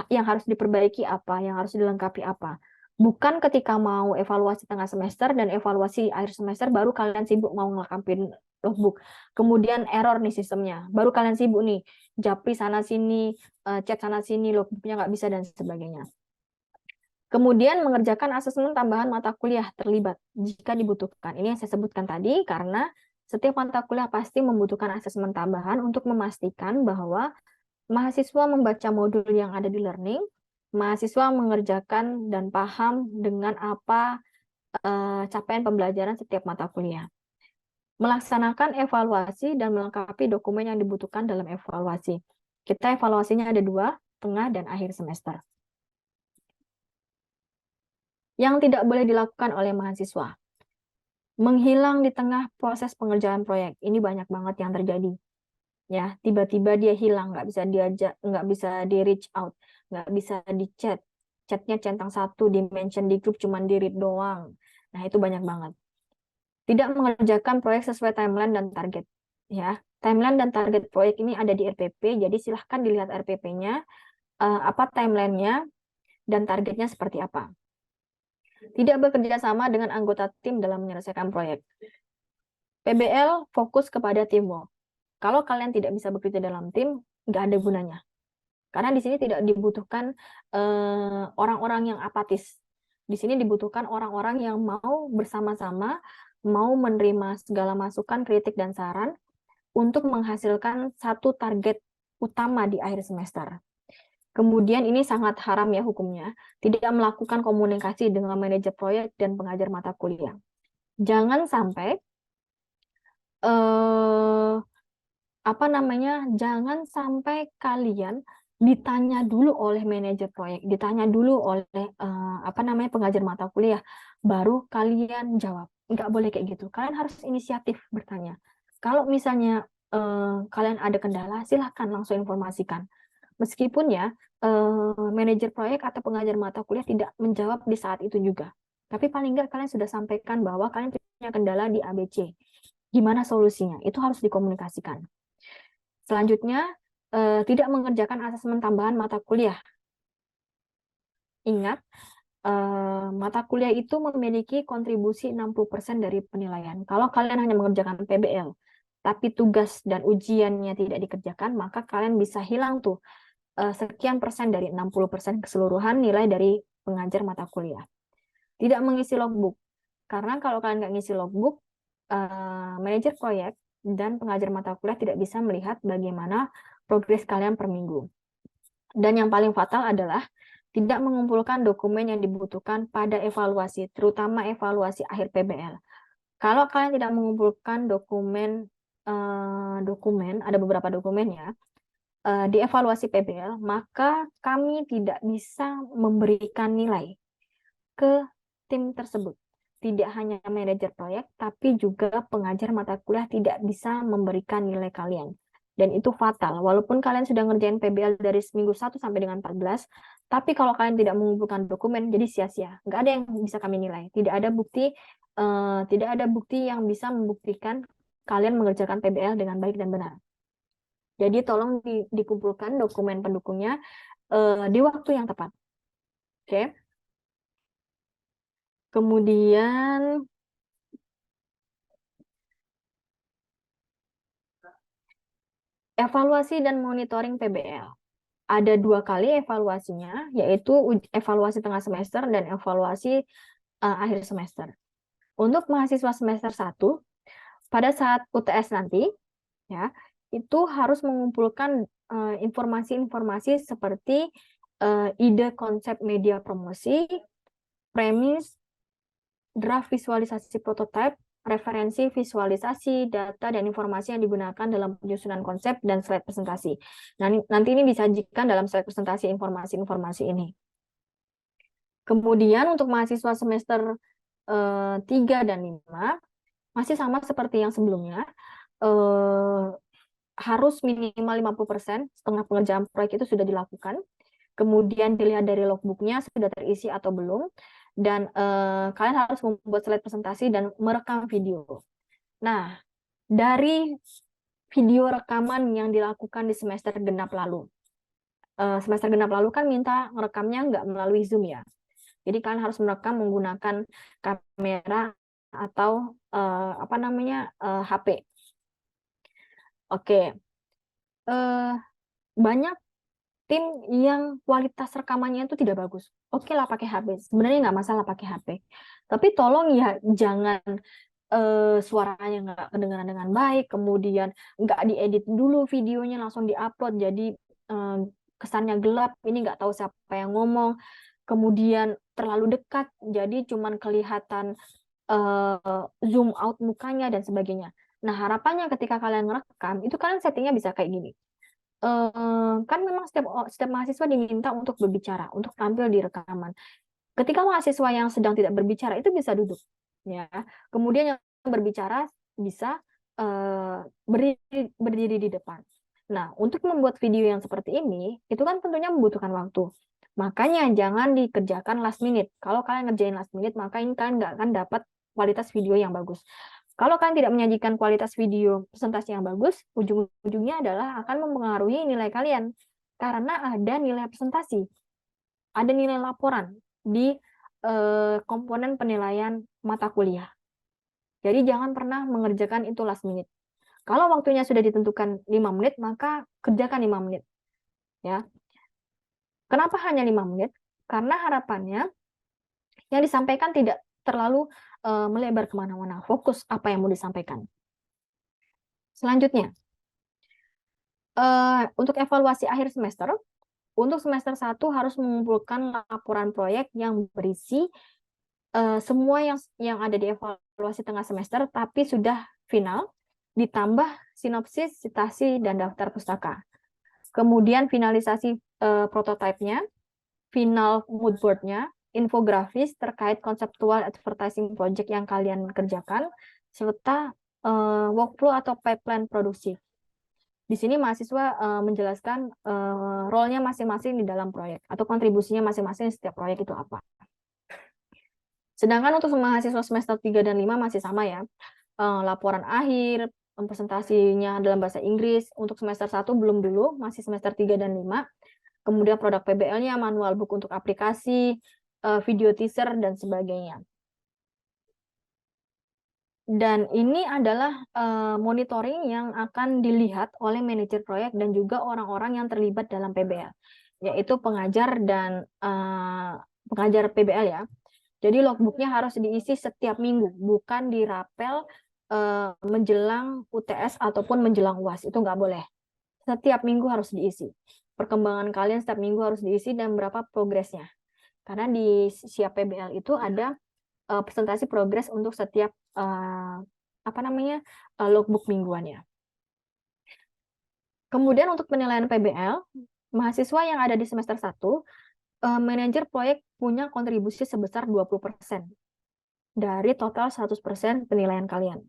yang harus diperbaiki apa, yang harus dilengkapi apa. Bukan ketika mau evaluasi tengah semester dan evaluasi akhir semester baru kalian sibuk mau ngelengkapin logbook. Kemudian error nih sistemnya. Baru kalian sibuk nih, japri sana sini, chat sana sini, logbooknya nggak bisa dan sebagainya. Kemudian mengerjakan asesmen tambahan mata kuliah terlibat jika dibutuhkan. Ini yang saya sebutkan tadi karena setiap mata kuliah pasti membutuhkan asesmen tambahan untuk memastikan bahwa mahasiswa membaca modul yang ada di learning, mahasiswa mengerjakan dan paham dengan apa capaian pembelajaran setiap mata kuliah. Melaksanakan evaluasi dan melengkapi dokumen yang dibutuhkan dalam evaluasi. Kita evaluasinya ada 2, tengah dan akhir semester. Yang tidak boleh dilakukan oleh mahasiswa. Menghilang di tengah proses pengerjaan proyek. Ini banyak banget yang terjadi. Ya, tiba-tiba dia hilang, nggak bisa diajak, nggak bisa di reach out, nggak bisa di chat. Chatnya centang 1, di mention di grup cuman di read doang. Nah, itu banyak banget. Tidak mengerjakan proyek sesuai timeline dan target. Ya, timeline dan target proyek ini ada di RPP, jadi silahkan dilihat RPP-nya, apa timeline-nya dan targetnya seperti apa. Tidak bekerja sama dengan anggota tim dalam menyelesaikan proyek. PBL fokus kepada teamwork. Kalau kalian tidak bisa bekerja dalam tim, nggak ada gunanya. Karena di sini tidak dibutuhkan orang-orang yang apatis. Di sini dibutuhkan orang-orang yang mau bersama-sama, mau menerima segala masukan, kritik, dan saran untuk menghasilkan satu target utama di akhir semester. Kemudian ini sangat haram ya hukumnya, tidak melakukan komunikasi dengan manajer proyek dan pengajar mata kuliah. Jangan sampai jangan sampai kalian ditanya dulu oleh manajer proyek, ditanya dulu oleh pengajar mata kuliah, baru kalian jawab. Nggak boleh kayak gitu. Kalian harus inisiatif bertanya. Kalau misalnya kalian ada kendala, silahkan langsung informasikan. Meskipun ya manajer proyek atau pengajar mata kuliah tidak menjawab di saat itu juga. Tapi paling nggak kalian sudah sampaikan bahwa kalian punya kendala di ABC. Gimana solusinya? Itu harus dikomunikasikan. Selanjutnya, tidak mengerjakan asesmen tambahan mata kuliah. Ingat, mata kuliah itu memiliki kontribusi 60% dari penilaian. Kalau kalian hanya mengerjakan PBL, tapi tugas dan ujiannya tidak dikerjakan, maka kalian bisa hilang tuh sekian persen dari 60% keseluruhan nilai dari pengajar mata kuliah. Tidak mengisi logbook. Karena kalau kalian nggak ngisi logbook, manajer proyek dan pengajar mata kuliah tidak bisa melihat bagaimana progres kalian per minggu. Dan yang paling fatal adalah tidak mengumpulkan dokumen yang dibutuhkan pada evaluasi, terutama evaluasi akhir PBL. Kalau kalian tidak mengumpulkan dokumen, ada beberapa dokumen ya, di evaluasi PBL, maka kami tidak bisa memberikan nilai ke tim tersebut. Tidak hanya manajer proyek, tapi juga pengajar mata kuliah tidak bisa memberikan nilai kalian. Dan itu fatal. Walaupun kalian sudah ngerjain PBL dari minggu 1 sampai dengan 14, tapi kalau kalian tidak mengumpulkan dokumen, jadi sia-sia. Nggak ada yang bisa kami nilai. Tidak ada bukti yang bisa membuktikan kalian mengerjakan PBL dengan baik dan benar. Jadi tolong dikumpulkan dokumen pendukungnya di waktu yang tepat. Oke. Kemudian evaluasi dan monitoring PBL. Ada 2 kali evaluasinya, yaitu evaluasi tengah semester dan evaluasi akhir semester. Untuk mahasiswa semester 1, pada saat UTS nanti, ya, itu harus mengumpulkan informasi-informasi seperti ide konsep media promosi, premis, draft visualisasi prototipe, referensi, visualisasi, data, dan informasi yang digunakan dalam penyusunan konsep dan slide presentasi. Nah, nanti ini disajikan dalam slide presentasi informasi-informasi ini. Kemudian untuk mahasiswa semester 3 dan 5, masih sama seperti yang sebelumnya, harus minimal 50%, setengah pengerjaan proyek itu sudah dilakukan. Kemudian dilihat dari logbooknya sudah terisi atau belum. Dan kalian harus membuat slide presentasi dan merekam video. Nah, dari video rekaman yang dilakukan di semester genap lalu. Semester genap lalu kan minta merekamnya nggak melalui Zoom ya. Jadi kalian harus merekam menggunakan kamera atau HP. Oke, banyak tim yang kualitas rekamannya itu tidak bagus. Oke lah pakai HP, sebenarnya nggak masalah pakai HP. Tapi tolong ya jangan suaranya nggak kedengaran dengan baik, kemudian nggak diedit dulu videonya langsung diupload, jadi kesannya gelap, ini nggak tahu siapa yang ngomong, kemudian terlalu dekat, jadi cuman kelihatan zoom out mukanya dan sebagainya. Nah, harapannya ketika kalian ngerekam, itu kalian settingnya bisa kayak gini. Kan memang setiap mahasiswa diminta untuk berbicara, untuk tampil di rekaman. Ketika mahasiswa yang sedang tidak berbicara itu bisa duduk, ya. Kemudian yang berbicara bisa berdiri di depan. Nah, untuk membuat video yang seperti ini, itu kan tentunya membutuhkan waktu. Makanya jangan dikerjakan last minute. Kalau kalian ngerjain last minute, maka ini kalian nggak akan dapat kualitas video yang bagus. Kalau kalian tidak menyajikan kualitas video presentasi yang bagus, ujung-ujungnya adalah akan mempengaruhi nilai kalian. Karena ada nilai presentasi, ada nilai laporan di komponen penilaian mata kuliah. Jadi jangan pernah mengerjakan itu last minute. Kalau waktunya sudah ditentukan 5 menit, maka kerjakan 5 menit. Ya. Kenapa hanya 5 menit? Karena harapannya yang disampaikan tidak terlalu melebar kemana-mana. Fokus apa yang mau disampaikan. Selanjutnya, untuk evaluasi akhir semester, untuk semester 1 harus mengumpulkan laporan proyek yang berisi semua yang ada di evaluasi tengah semester, tapi sudah final, ditambah sinopsis, citasi, dan daftar pustaka. Kemudian finalisasi prototipenya, final mood board-nya, infografis terkait konseptual advertising project yang kalian kerjakan, serta workflow atau pipeline produksi. Di sini mahasiswa menjelaskan role-nya masing-masing di dalam proyek, atau kontribusinya masing-masing setiap proyek itu apa. Sedangkan untuk mahasiswa semester 3 dan 5 masih sama ya. Laporan akhir, presentasinya dalam bahasa Inggris, untuk semester 1 belum dulu, masih semester 3 dan 5. Kemudian produk PBL-nya, manual book untuk aplikasi, video teaser, dan sebagainya. Dan ini adalah monitoring yang akan dilihat oleh manajer proyek dan juga orang-orang yang terlibat dalam PBL, yaitu pengajar dan pengajar PBL ya. Jadi logbooknya harus diisi setiap minggu, bukan dirapel menjelang UTS ataupun menjelang UAS, itu nggak boleh. Setiap minggu harus diisi. Perkembangan kalian setiap minggu harus diisi dan berapa progresnya. Karena di siap PBL itu ada presentasi progres untuk setiap logbook mingguannya. Kemudian untuk penilaian PBL, mahasiswa yang ada di semester 1, manajer proyek punya kontribusi sebesar 20% dari total 100% penilaian kalian.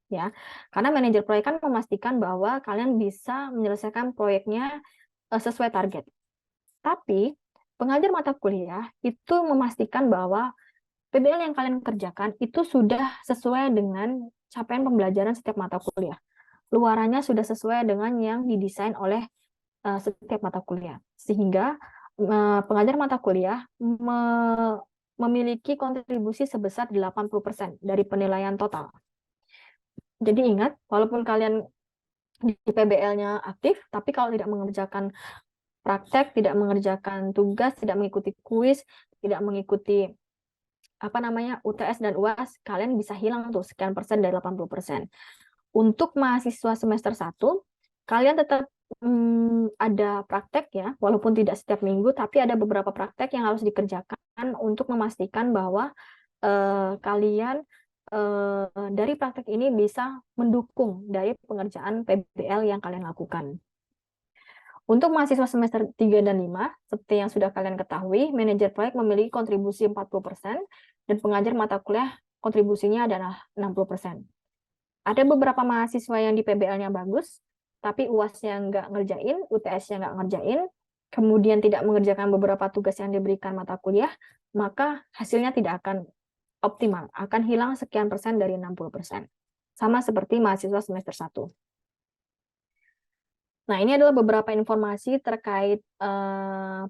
Ya, karena manajer proyek kan memastikan bahwa kalian bisa menyelesaikan proyeknya sesuai target. Tapi pengajar mata kuliah itu memastikan bahwa PBL yang kalian kerjakan itu sudah sesuai dengan capaian pembelajaran setiap mata kuliah. Luarannya sudah sesuai dengan yang didesain oleh setiap mata kuliah. Sehingga pengajar mata kuliah memiliki kontribusi sebesar 80% dari penilaian total. Jadi ingat, walaupun kalian di PBL-nya aktif, tapi kalau tidak mengerjakan praktek, tidak mengerjakan tugas, tidak mengikuti kuis, tidak mengikuti UTS dan UAS, kalian bisa hilang tuh sekian persen dari 80%. Untuk mahasiswa semester 1, kalian tetap ada praktek ya, walaupun tidak setiap minggu, tapi ada beberapa praktek yang harus dikerjakan untuk memastikan bahwa kalian dari praktek ini bisa mendukung dari pengerjaan PBL yang kalian lakukan. Untuk mahasiswa semester 3 dan 5, seperti yang sudah kalian ketahui, manajer proyek memiliki kontribusi 40% dan pengajar mata kuliah kontribusinya adalah 60%. Ada beberapa mahasiswa yang di PBL-nya bagus, tapi UAS-nya nggak ngerjain, UTS-nya nggak ngerjain, kemudian tidak mengerjakan beberapa tugas yang diberikan mata kuliah, maka hasilnya tidak akan optimal, akan hilang sekian persen dari 60%. Sama seperti mahasiswa semester 1. Nah, ini adalah beberapa informasi terkait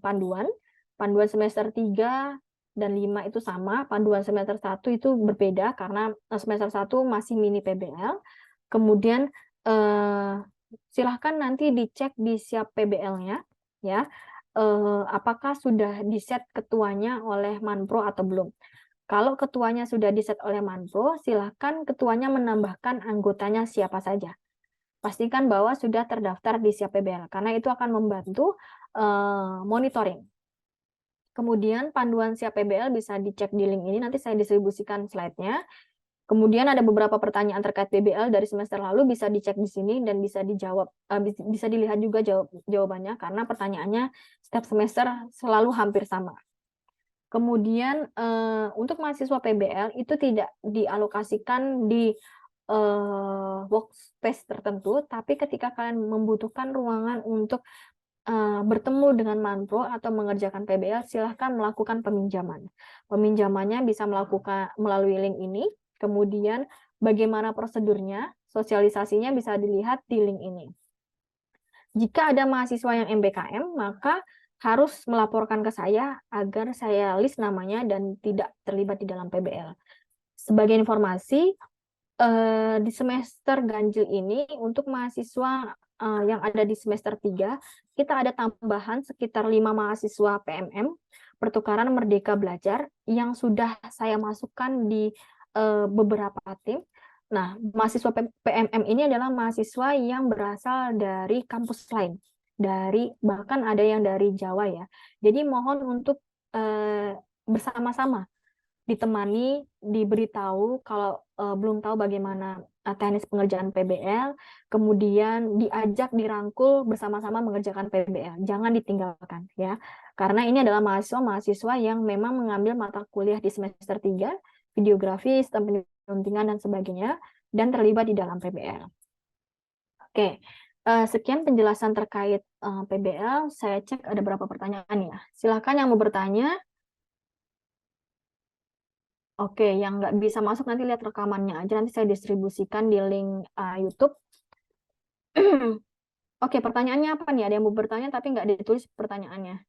panduan. Panduan semester 3 dan 5 itu sama, panduan semester 1 itu berbeda karena semester 1 masih mini PBL. Kemudian silahkan nanti dicek di siap PBL-nya, ya. Apakah sudah diset ketuanya oleh Manpro atau belum. Kalau ketuanya sudah diset oleh Manpro, silahkan ketuanya menambahkan anggotanya siapa saja. Pastikan bahwa sudah terdaftar di siap PBL, karena itu akan membantu monitoring. Kemudian panduan siap PBL bisa dicek di link ini, nanti saya distribusikan slide-nya. Kemudian ada beberapa pertanyaan terkait PBL dari semester lalu, bisa dicek di sini dan bisa dijawab, bisa dilihat juga jawabannya, karena pertanyaannya setiap semester selalu hampir sama. Kemudian untuk mahasiswa PBL itu tidak dialokasikan di workspace tertentu, tapi ketika kalian membutuhkan ruangan untuk bertemu dengan Manpro atau mengerjakan PBL, silahkan melakukan peminjaman. Peminjamannya bisa melakukan melalui link ini, kemudian bagaimana prosedurnya, sosialisasinya bisa dilihat di link ini. Jika ada mahasiswa yang MBKM, maka harus melaporkan ke saya agar saya list namanya dan tidak terlibat di dalam PBL. Sebagai informasi, di semester ganjil ini untuk mahasiswa yang ada di semester 3, kita ada tambahan sekitar 5 mahasiswa PMM, pertukaran Merdeka Belajar, yang sudah saya masukkan di beberapa tim. Nah, mahasiswa PMM ini adalah mahasiswa yang berasal dari kampus lain, bahkan ada yang dari Jawa ya. Jadi mohon untuk bersama-sama ditemani, diberitahu kalau belum tahu bagaimana teknis pengerjaan PBL, kemudian diajak dirangkul bersama-sama mengerjakan PBL. Jangan ditinggalkan ya. Karena ini adalah mahasiswa-mahasiswa yang memang mengambil mata kuliah di semester 3, videografi, sistem penuntingan dan sebagainya, dan terlibat di dalam PBL. Oke. Sekian penjelasan terkait PBL. Saya cek ada berapa pertanyaan ya. Silakan yang mau bertanya. Oke, yang nggak bisa masuk nanti lihat rekamannya aja. Nanti saya distribusikan di link YouTube. Oke, pertanyaannya apa nih? Ada yang mau bertanya tapi nggak ditulis pertanyaannya.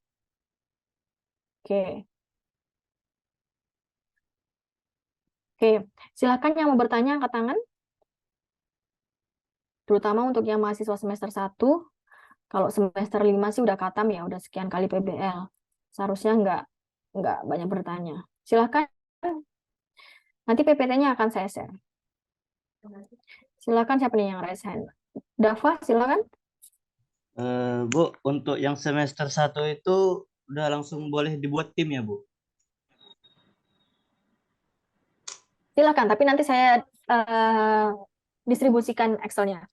Oke. Oke, silakan yang mau bertanya angkat tangan. Terutama untuk yang mahasiswa semester 1. Kalau semester 5 sih udah katam ya, udah sekian kali PBL. Seharusnya nggak banyak bertanya. Silakan. Nanti PPT-nya akan saya share. Silakan siapa nih yang raise hand? Dava, silakan. Bu, untuk yang semester 1 itu udah langsung boleh dibuat tim ya, Bu? Silakan, tapi nanti saya distribusikan Excel-nya.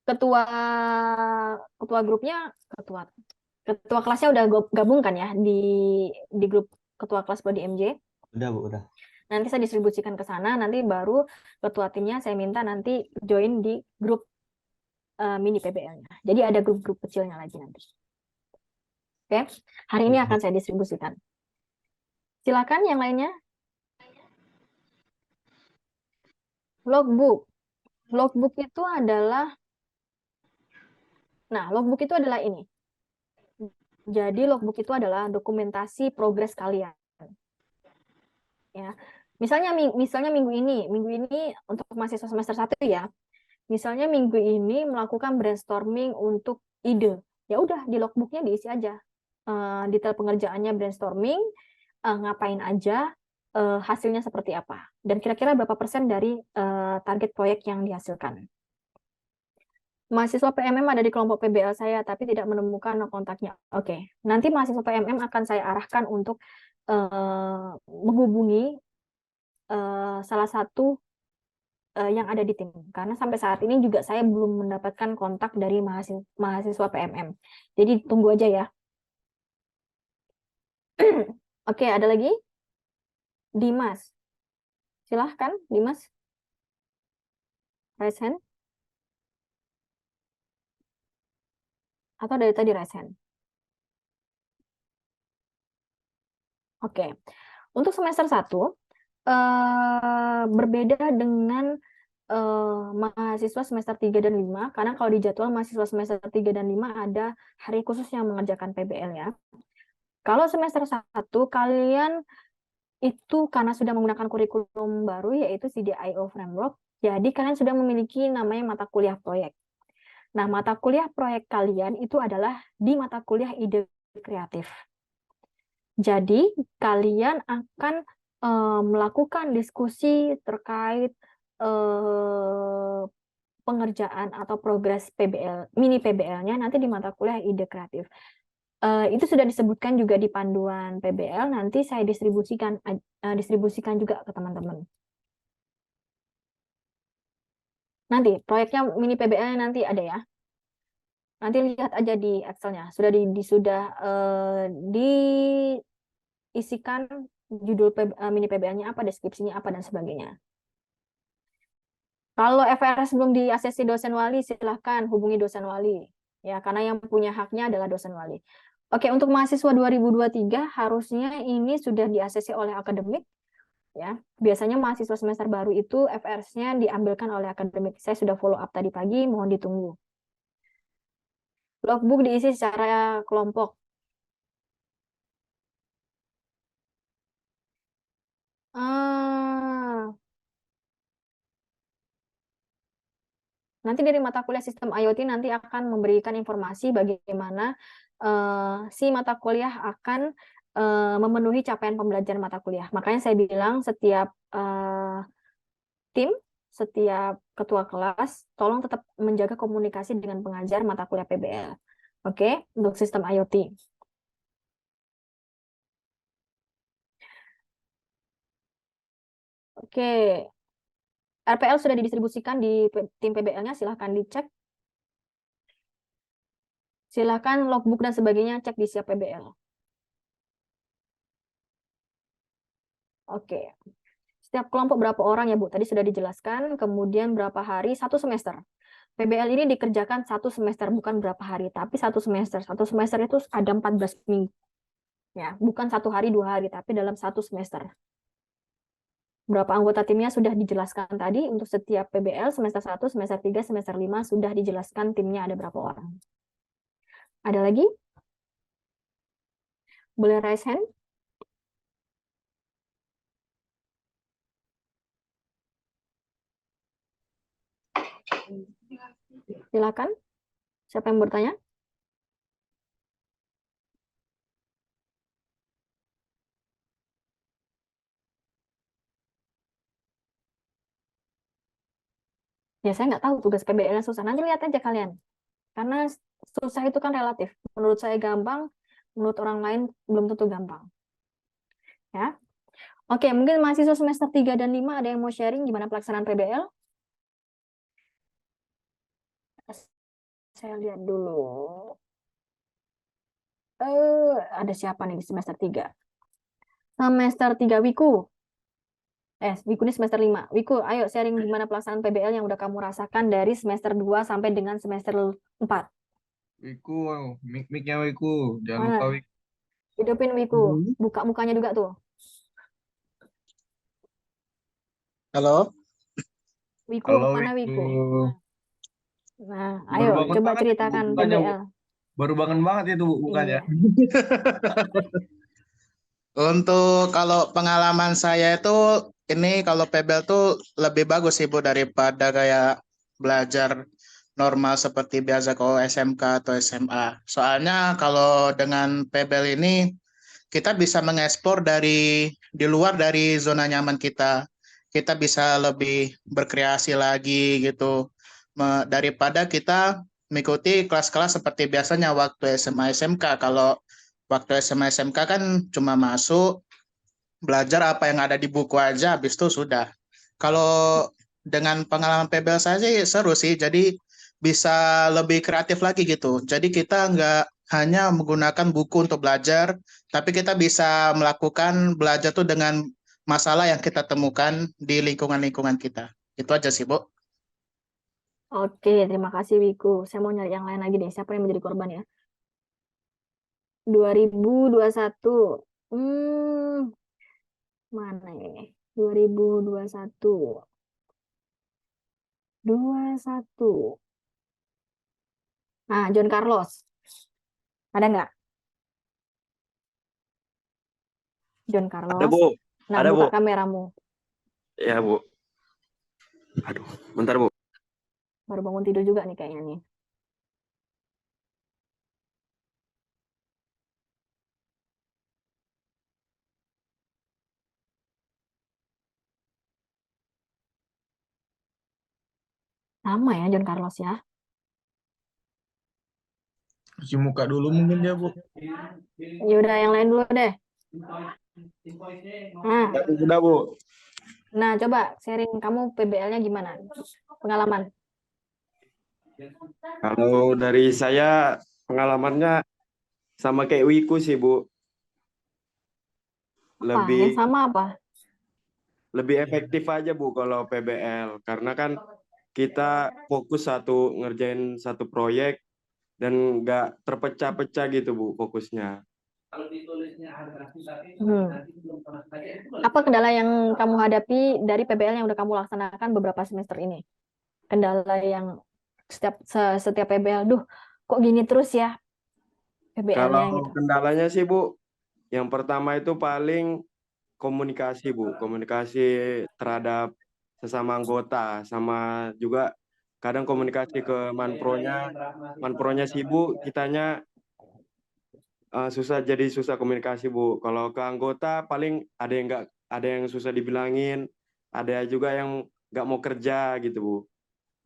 Ketua ketua grupnya, ketua kelasnya udah gabung kan ya di grup ketua kelas Prodi MJ. Udah, Bu, udah. Nanti saya distribusikan ke sana, nanti baru ketua timnya saya minta nanti join di grup mini PBL-nya. Jadi ada grup-grup kecilnya lagi nanti. Oke, hari ini akan saya distribusikan. Silakan yang lainnya. Logbook. Logbook itu adalah, logbook itu adalah ini. Jadi logbook itu adalah dokumentasi progres kalian. Ya. Misalnya minggu ini untuk mahasiswa semester 1 ya. Misalnya minggu ini melakukan brainstorming untuk ide. Ya udah di logbooknya diisi aja. Detail pengerjaannya brainstorming, ngapain aja, hasilnya seperti apa. Dan kira-kira berapa persen dari target proyek yang dihasilkan. Mahasiswa PMM ada di kelompok PBL saya, tapi tidak menemukan kontaknya. Oke, nanti mahasiswa PMM akan saya arahkan untuk menghubungi salah satu yang ada di tim. Karena sampai saat ini juga saya belum mendapatkan kontak dari mahasiswa PMM. Jadi tunggu aja ya. Oke, ada lagi? Dimas. Silahkan, Dimas. Raise hand. Atau dari tadi raise hand? Oke. Untuk semester 1 berbeda dengan mahasiswa semester 3 dan 5, karena kalau di jadwal mahasiswa semester 3 dan 5 ada hari khusus yang mengerjakan PBL ya. Kalau semester 1 kalian itu karena sudah menggunakan kurikulum baru yaitu CDIO Framework, jadi kalian sudah memiliki namanya mata kuliah proyek. Nah, mata kuliah proyek kalian itu adalah di mata kuliah ide kreatif. Jadi, kalian akan melakukan diskusi terkait pengerjaan atau progres PBL, mini PBL-nya nanti di mata kuliah ide kreatif. Itu sudah disebutkan juga di panduan PBL, nanti saya distribusikan juga ke teman-teman. Nanti proyeknya mini PBL nanti ada ya. Nanti lihat aja di Excel-nya. Sudah diisikan judul mini PBL-nya apa, deskripsinya apa dan sebagainya. Kalau FRS belum di ACC dosen wali, silahkan hubungi dosen wali. Ya, karena yang punya haknya adalah dosen wali. Oke, untuk mahasiswa 2023 harusnya ini sudah di ACC oleh akademik. Ya, biasanya mahasiswa semester baru itu FRS-nya diambilkan oleh akademik. Saya sudah follow up tadi pagi, mohon ditunggu. Logbook diisi secara kelompok. Nanti dari mata kuliah sistem IoT nanti akan memberikan informasi bagaimana si mata kuliah akan memenuhi capaian pembelajaran mata kuliah. Makanya saya bilang setiap tim, setiap ketua kelas, tolong tetap menjaga komunikasi dengan pengajar mata kuliah PBL. Oke, untuk sistem IoT. Oke, RPL sudah didistribusikan di tim PBL-nya, silahkan dicek. Silahkan logbook dan sebagainya cek di siap PBL. Oke. Setiap kelompok berapa orang ya Bu? Tadi sudah dijelaskan. Kemudian berapa hari? 1 semester. PBL ini dikerjakan 1 semester, bukan berapa hari, tapi 1 semester. 1 semester itu ada 14 minggu. Ya, bukan 1 hari, 2 hari, tapi dalam 1 semester. Berapa anggota timnya sudah dijelaskan tadi. Untuk setiap PBL semester 1, semester 3, semester 5 sudah dijelaskan timnya ada berapa orang. Ada lagi? Boleh raise hand? Silakan. Siapa yang bertanya? Ya, saya nggak tahu tugas PBL-nya susah. Nanti lihat aja kalian. Karena susah itu kan relatif. Menurut saya gampang, menurut orang lain belum tentu gampang. Ya. Oke, mungkin mahasiswa semester 3 dan 5 ada yang mau sharing gimana pelaksanaan PBL? Saya lihat dulu. Ada siapa nih di semester 3? Semester 3 Wiku. Wiku ini semester 5. Wiku, ayo sharing gimana pelaksanaan PBL yang udah kamu rasakan dari semester 2 sampai dengan semester 4. Wiku, mic-nya Wiku, jangan Mana? lupa Wiku. Hidupin Wiku. Buka mukanya juga tuh. Halo, Wiku, Halo mana Wiku. Wiku? Nah, Baru ayo bangun coba banget itu ceritakan bukannya, Bu. PBL. Baru bangun banget itu Bu, bukannya. Iya. untuk kalau pengalaman saya itu ini kalau PBL tuh lebih bagus sih Bu daripada kayak belajar normal seperti biasa kalau SMK atau SMA. Soalnya kalau dengan PBL ini kita bisa mengekspor di luar dari zona nyaman kita. Kita bisa lebih berkreasi lagi gitu. Daripada kita mengikuti kelas-kelas seperti biasanya waktu SMA SMK. Kalau waktu SMA SMK kan cuma masuk, belajar apa yang ada di buku aja, habis itu sudah. Kalau dengan pengalaman PBL saya sih seru sih, jadi bisa lebih kreatif lagi gitu. Jadi kita nggak hanya menggunakan buku untuk belajar, tapi kita bisa melakukan belajar tuh dengan masalah yang kita temukan di lingkungan-lingkungan kita. Itu aja sih, Bu. Oke, terima kasih Wiku. Saya mau nyari yang lain lagi deh. Siapa yang menjadi korban ya? 2021. Mana ini? 2021. 21. Nah, John Carlos. Ada nggak? John Ada, Carlos. Bu. Nah, Ada, buka Bu. kameramu. Ya, Bu. Aduh, bentar, Bu. Baru bangun tidur juga nih kayaknya nih. Sama ya John Carlos ya. Cuci muka dulu mungkin dia, Bu. Ya udah yang lain dulu deh. Nah, Ya, Bu, udah, Bu. nah coba sharing kamu PBL-nya gimana? Pengalaman. Kalau dari saya, pengalamannya sama kayak Wiku sih, Bu. Apa? Yang Lebih sama apa? lebih efektif aja, Bu, kalau PBL. Karena kan kita fokus ngerjain satu proyek dan nggak terpecah-pecah gitu, Bu, fokusnya. Apa kendala yang kamu hadapi dari PBL yang udah kamu laksanakan beberapa semester ini? Kendala yang setiap PBL, duh, kok gini terus ya PBL-nya Kalau gitu. kendalanya sih, Bu, yang pertama itu paling komunikasi, Bu. Komunikasi terhadap sesama anggota, sama juga kadang komunikasi ke manpronya. Manpronya sibuk, kitanya susah komunikasi, Bu. Kalau ke anggota paling ada yang susah dibilangin, ada juga yang nggak mau kerja gitu, Bu.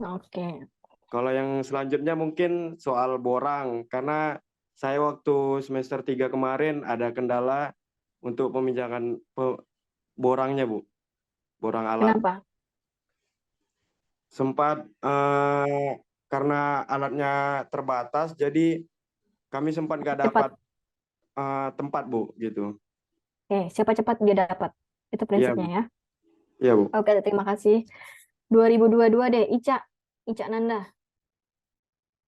Oke. Kalau yang selanjutnya mungkin soal borang, karena saya waktu semester 3 kemarin ada kendala untuk peminjaman borangnya, Bu. Borang alat. Kenapa? Sempat karena alatnya terbatas, jadi kami sempat nggak Cepat. dapat tempat, Bu, gitu. Siapa cepat dia dapat. Itu Iya, prinsipnya Bu. ya. Iya, Bu. Oke, terima kasih. 2022 deh, Ica Nanda.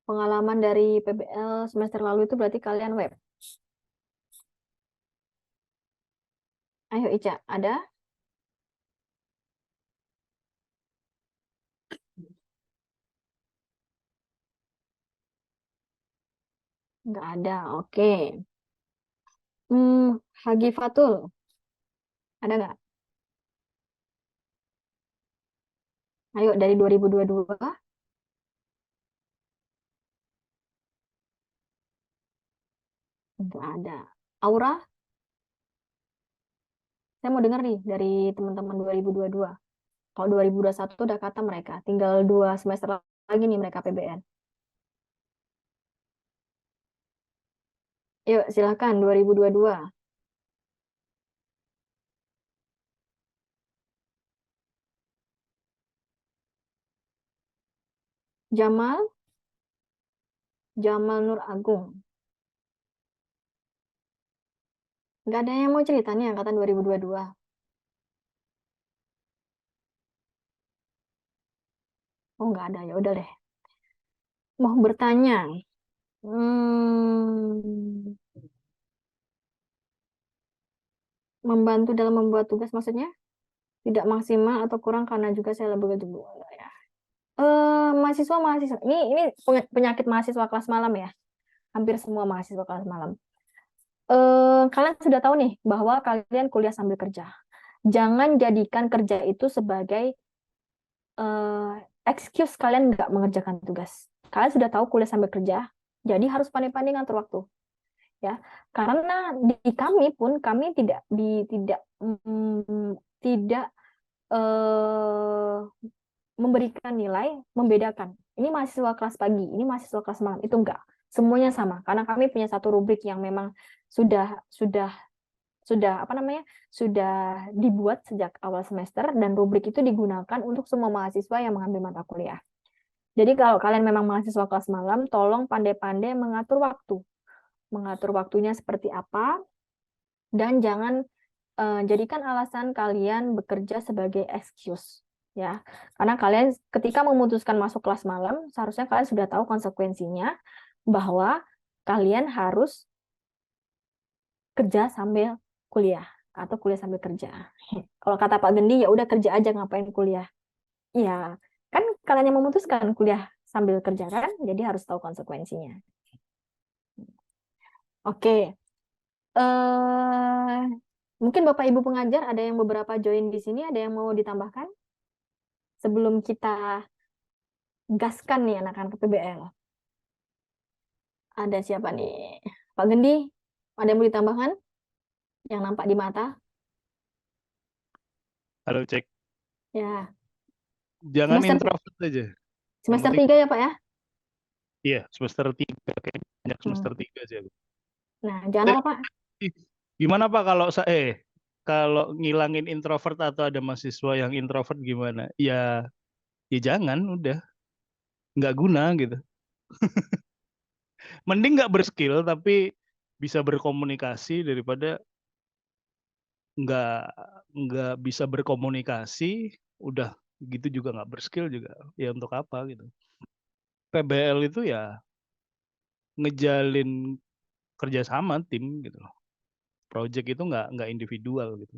Pengalaman dari PBL semester lalu itu berarti kalian web. Ayo Ica, ada? Nggak ada, oke. Hagi Fatul, ada nggak? Ayo dari 2022. Nggak ada. Aura, saya mau dengar nih dari teman-teman 2022. Kalau 2021 udah kata mereka, tinggal 2 semester lagi nih mereka PBN. Yuk, silakan 2022. Jamal Nur Agung. Nggak ada yang mau cerita nih angkatan 2022. Oh, nggak ada. Ya udah deh. Mau bertanya. Membantu dalam membuat tugas maksudnya? Tidak maksimal atau kurang karena juga saya lebih gejebak ya. Mahasiswa ini penyakit mahasiswa kelas malam ya. Hampir semua mahasiswa kelas malam. Kalian sudah tahu nih bahwa kalian kuliah sambil kerja. Jangan jadikan kerja itu sebagai excuse kalian nggak mengerjakan tugas. Kalian sudah tahu kuliah sambil kerja, jadi harus pandai-pandai ngatur waktu. Ya, karena di kami pun kami tidak memberikan nilai membedakan. Ini mahasiswa kelas pagi, ini mahasiswa kelas malam, itu enggak. Semuanya sama karena kami punya satu rubrik yang memang sudah dibuat sejak awal semester dan rubrik itu digunakan untuk semua mahasiswa yang mengambil mata kuliah. Jadi kalau kalian memang mahasiswa kelas malam, tolong pandai-pandai mengatur waktu. Mengatur waktunya seperti apa dan jangan jadikan alasan kalian bekerja sebagai excuse ya. Karena kalian ketika memutuskan masuk kelas malam, seharusnya kalian sudah tahu konsekuensinya bahwa kalian harus kerja sambil kuliah atau kuliah sambil kerja. Kalau kata Pak Gendi, ya udah kerja aja, ngapain kuliah. Ya, kan kalian yang memutuskan kuliah sambil kerja kan, jadi harus tahu konsekuensinya. Oke, mungkin Bapak Ibu pengajar ada yang beberapa join di sini, ada yang mau ditambahkan sebelum kita gaskan nih anak-anak PBL. Ada siapa nih? Pak Gendi, ada yang mau ditambahkan? Yang nampak di mata? Halo, cek. Ya, Jangan semester introvert aja. semester penting- 3 ya Pak ya? Iya, semester 3. Kayak banyak Hmm. semester 3 sih aku. Nah, jangan apa Pak? Gimana Pak kalau ngilangin introvert atau ada mahasiswa yang introvert gimana? Ya jangan, udah. Nggak guna gitu. Mending nggak berskill tapi bisa berkomunikasi daripada nggak bisa berkomunikasi, udah gitu juga nggak berskill juga. Ya untuk apa gitu. PBL itu ya ngejalin kerjasama tim gitu loh. Project itu nggak individual gitu.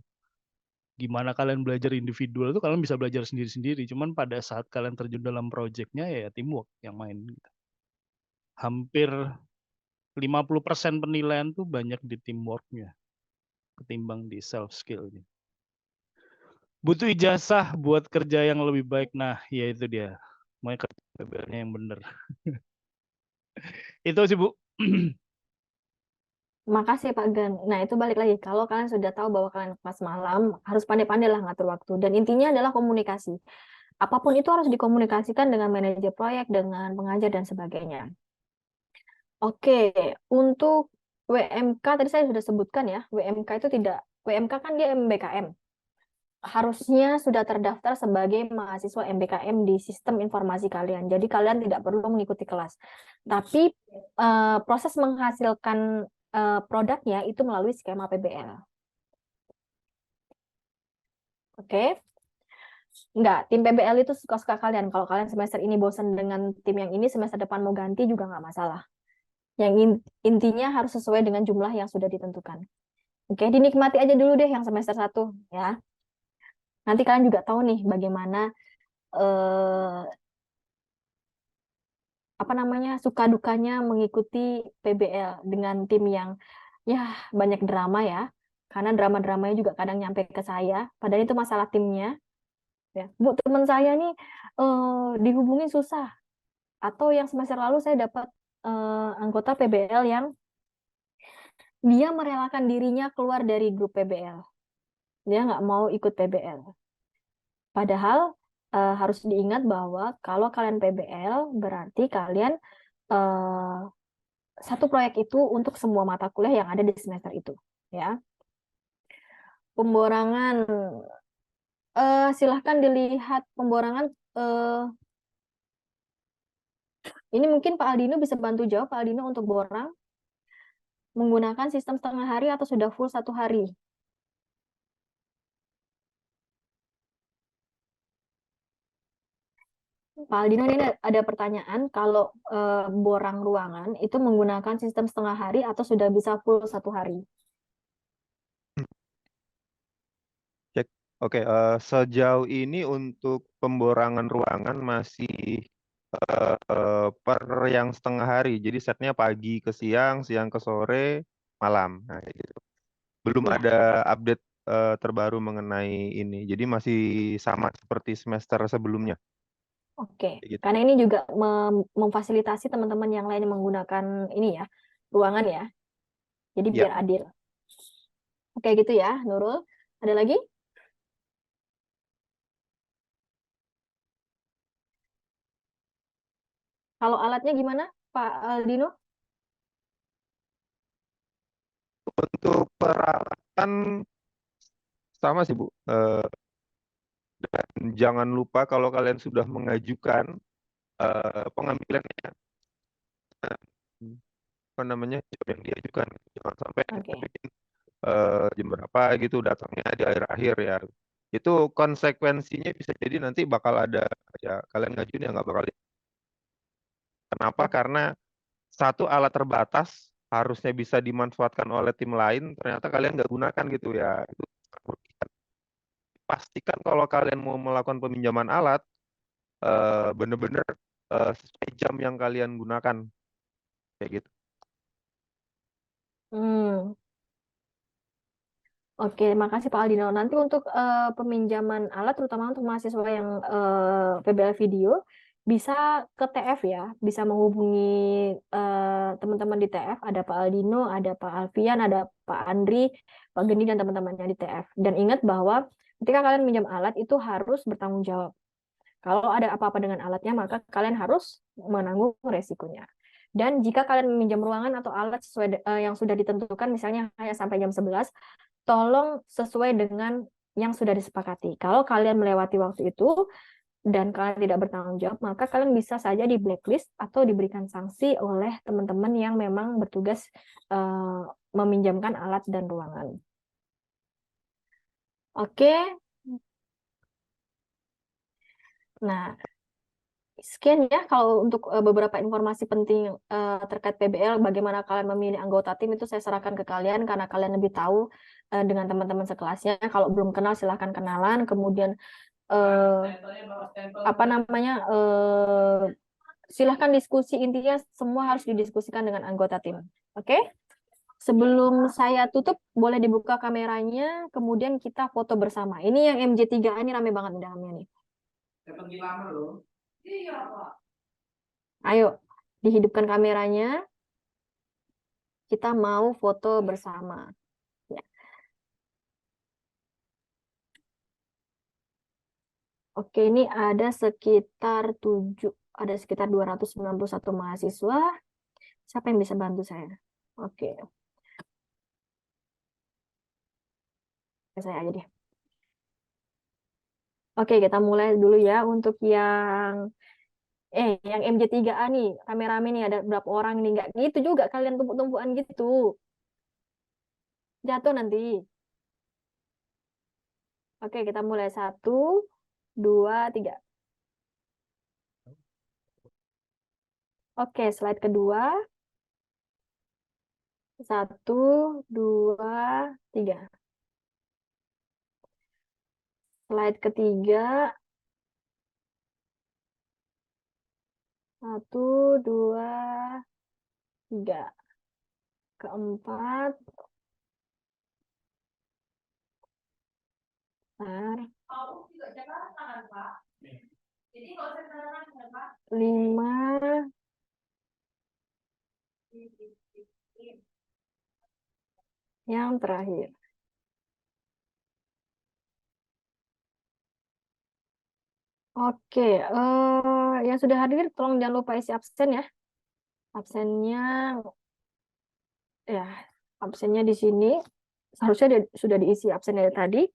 Gimana kalian belajar individual itu kalian bisa belajar sendiri-sendiri. Cuman pada saat kalian terjun dalam projectnya ya teamwork yang main. Gitu. Hampir 50% penilaian tuh banyak di teamworknya ketimbang di self skill. Butuh ijazah buat kerja yang lebih baik. Nah, ya itu dia. Mau kerja PBL-nya yang benar. Itu sih Bu. Makasih Pak Gan. Nah, itu balik lagi. Kalau kalian sudah tahu bahwa kalian kelas malam, harus pandai-pandai lah ngatur waktu. Dan intinya adalah komunikasi. Apapun itu harus dikomunikasikan dengan manajer proyek, dengan pengajar, dan sebagainya. Oke, untuk WMK, tadi saya sudah sebutkan ya, WMK itu tidak, WMK kan dia MBKM. Harusnya sudah terdaftar sebagai mahasiswa MBKM di sistem informasi kalian. Jadi kalian tidak perlu mengikuti kelas. Tapi proses menghasilkan produknya itu melalui skema PBL. Oke. Enggak, tim PBL itu suka-suka kalian. Kalau kalian semester ini bosan dengan tim yang ini, semester depan mau ganti juga nggak masalah. Yang intinya harus sesuai dengan jumlah yang sudah ditentukan. Oke, dinikmati aja dulu deh yang semester 1 ya. Nanti kalian juga tahu nih bagaimana apa namanya suka dukanya mengikuti PBL dengan tim yang ya banyak drama ya. Karena drama-dramanya juga kadang nyampe ke saya, padahal itu masalah timnya. Ya, Bu, teman saya nih dihubungin susah. Atau yang semester lalu saya dapat anggota PBL yang dia merelakan dirinya keluar dari grup PBL. Dia nggak mau ikut PBL. Padahal harus diingat bahwa kalau kalian PBL berarti kalian satu proyek itu untuk semua mata kuliah yang ada di semester itu, ya. Pemborangan, silahkan dilihat pemborangan. Ini mungkin Pak Aldino bisa bantu jawab, Pak Aldino, untuk borang menggunakan sistem setengah hari atau sudah full 1 hari? Pak Aldino, ini ada pertanyaan, kalau borang ruangan itu menggunakan sistem setengah hari atau sudah bisa full 1 hari? Oke, sejauh ini untuk pemborangan ruangan masih per yang setengah hari. Jadi setnya pagi ke siang, siang ke sore, malam. Nah, kayak gitu. Belum Ya. ada update terbaru mengenai ini. Jadi masih sama seperti semester sebelumnya. Oke, Kayak gitu. karena ini juga memfasilitasi teman-teman yang lain yang menggunakan ini ya, ruangan ya. Jadi Ya. biar adil. Oke, gitu ya, Nurul. Ada lagi? Kalau alatnya gimana, Pak Aldino? Untuk peralatan sama sih, Bu. Dan jangan lupa kalau kalian sudah mengajukan pengambilannya, apa namanya, job yang diajukan. Jangan sampai Oke. jam berapa gitu datangnya di akhir-akhir ya. Itu konsekuensinya bisa jadi nanti bakal ada ya kalian ngajuin ya nggak bakal. Kenapa? Karena satu alat terbatas harusnya bisa dimanfaatkan oleh tim lain, ternyata kalian nggak gunakan gitu ya. Itu merugikan. Pastikan kalau kalian mau melakukan peminjaman alat, bener-bener sesuai jam yang kalian gunakan. Kayak gitu. Hmm. Oke, makasih Pak Aldino. Nanti untuk peminjaman alat, terutama untuk mahasiswa yang PBL video, bisa ke TF ya, bisa menghubungi teman-teman di TF. Ada Pak Aldino, ada Pak Alfian, ada Pak Andri, Pak Geni, dan teman-temannya di TF. Dan ingat bahwa ketika kalian minjam alat itu harus bertanggung jawab. Kalau ada apa-apa dengan alatnya, maka kalian harus menanggung resikonya. Dan jika kalian meminjam ruangan atau alat sesuai yang sudah ditentukan, misalnya hanya sampai jam 11, tolong sesuai dengan yang sudah disepakati. Kalau kalian melewati waktu itu dan kalian tidak bertanggung jawab, maka kalian bisa saja di blacklist atau diberikan sanksi oleh teman-teman yang memang bertugas meminjamkan alat dan ruangan. Oke. Nah, sekian ya kalau untuk beberapa informasi penting terkait PBL, bagaimana kalian memilih anggota tim itu saya serahkan ke kalian karena kalian lebih tahu dengan teman-teman sekelasnya. Kalau belum kenal silahkan kenalan, kemudian silahkan diskusi, intinya semua harus didiskusikan dengan anggota tim. Oke? Sebelum saya tutup, boleh dibuka kameranya, kemudian kita foto bersama. Ini yang MJ3A ini rame banget di dalamnya nih. Ayo, dihidupkan kameranya. Kita mau foto bersama. Ya. Oke, ini ada sekitar 291 mahasiswa. Siapa yang bisa bantu saya? Oke. Saya aja deh. Oke, kita mulai dulu ya untuk yang MJ3A nih, rame-rame nih ada berapa orang nih, nggak gitu juga kalian tumpuk-tumpukan gitu. Jatuh nanti. Oke, kita mulai 1, 2, 3. Oke, slide kedua. 1, 2, 3. Slide ketiga. 1, 2, 3. Keempat. 5. Yang terakhir. Oke, yang sudah hadir tolong jangan lupa isi absen ya. Absennya di sini. Seharusnya sudah diisi absen dari tadi.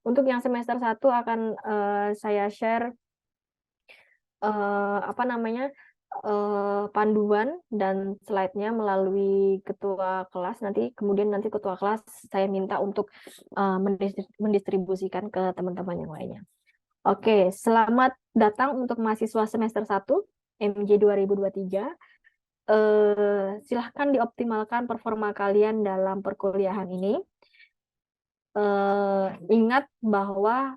Untuk yang semester 1 akan saya share panduan dan slide-nya melalui ketua kelas kemudian nanti ketua kelas saya minta untuk mendistribusikan ke teman-teman yang lainnya. Oke, selamat datang untuk mahasiswa semester 1 MJ 2023. Silahkan dioptimalkan performa kalian dalam perkuliahan ini. Ingat bahwa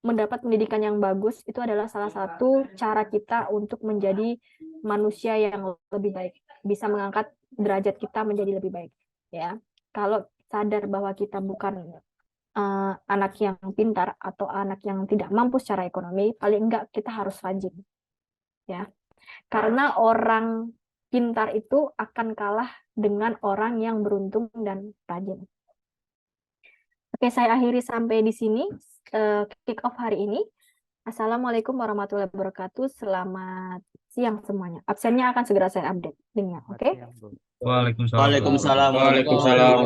mendapat pendidikan yang bagus itu adalah salah satu cara kita untuk menjadi manusia yang lebih baik, bisa mengangkat derajat kita menjadi lebih baik. Ya, kalau sadar bahwa kita bukan anak yang pintar atau anak yang tidak mampu secara ekonomi, paling enggak kita harus rajin. Ya, karena orang pintar itu akan kalah dengan orang yang beruntung dan rajin. Oke, saya akhiri sampai di sini kick off hari ini. Assalamualaikum warahmatullahi wabarakatuh. Selamat siang semuanya. Absennya akan segera saya update. Oke? Waalaikumsalam. Waalaikumsalam.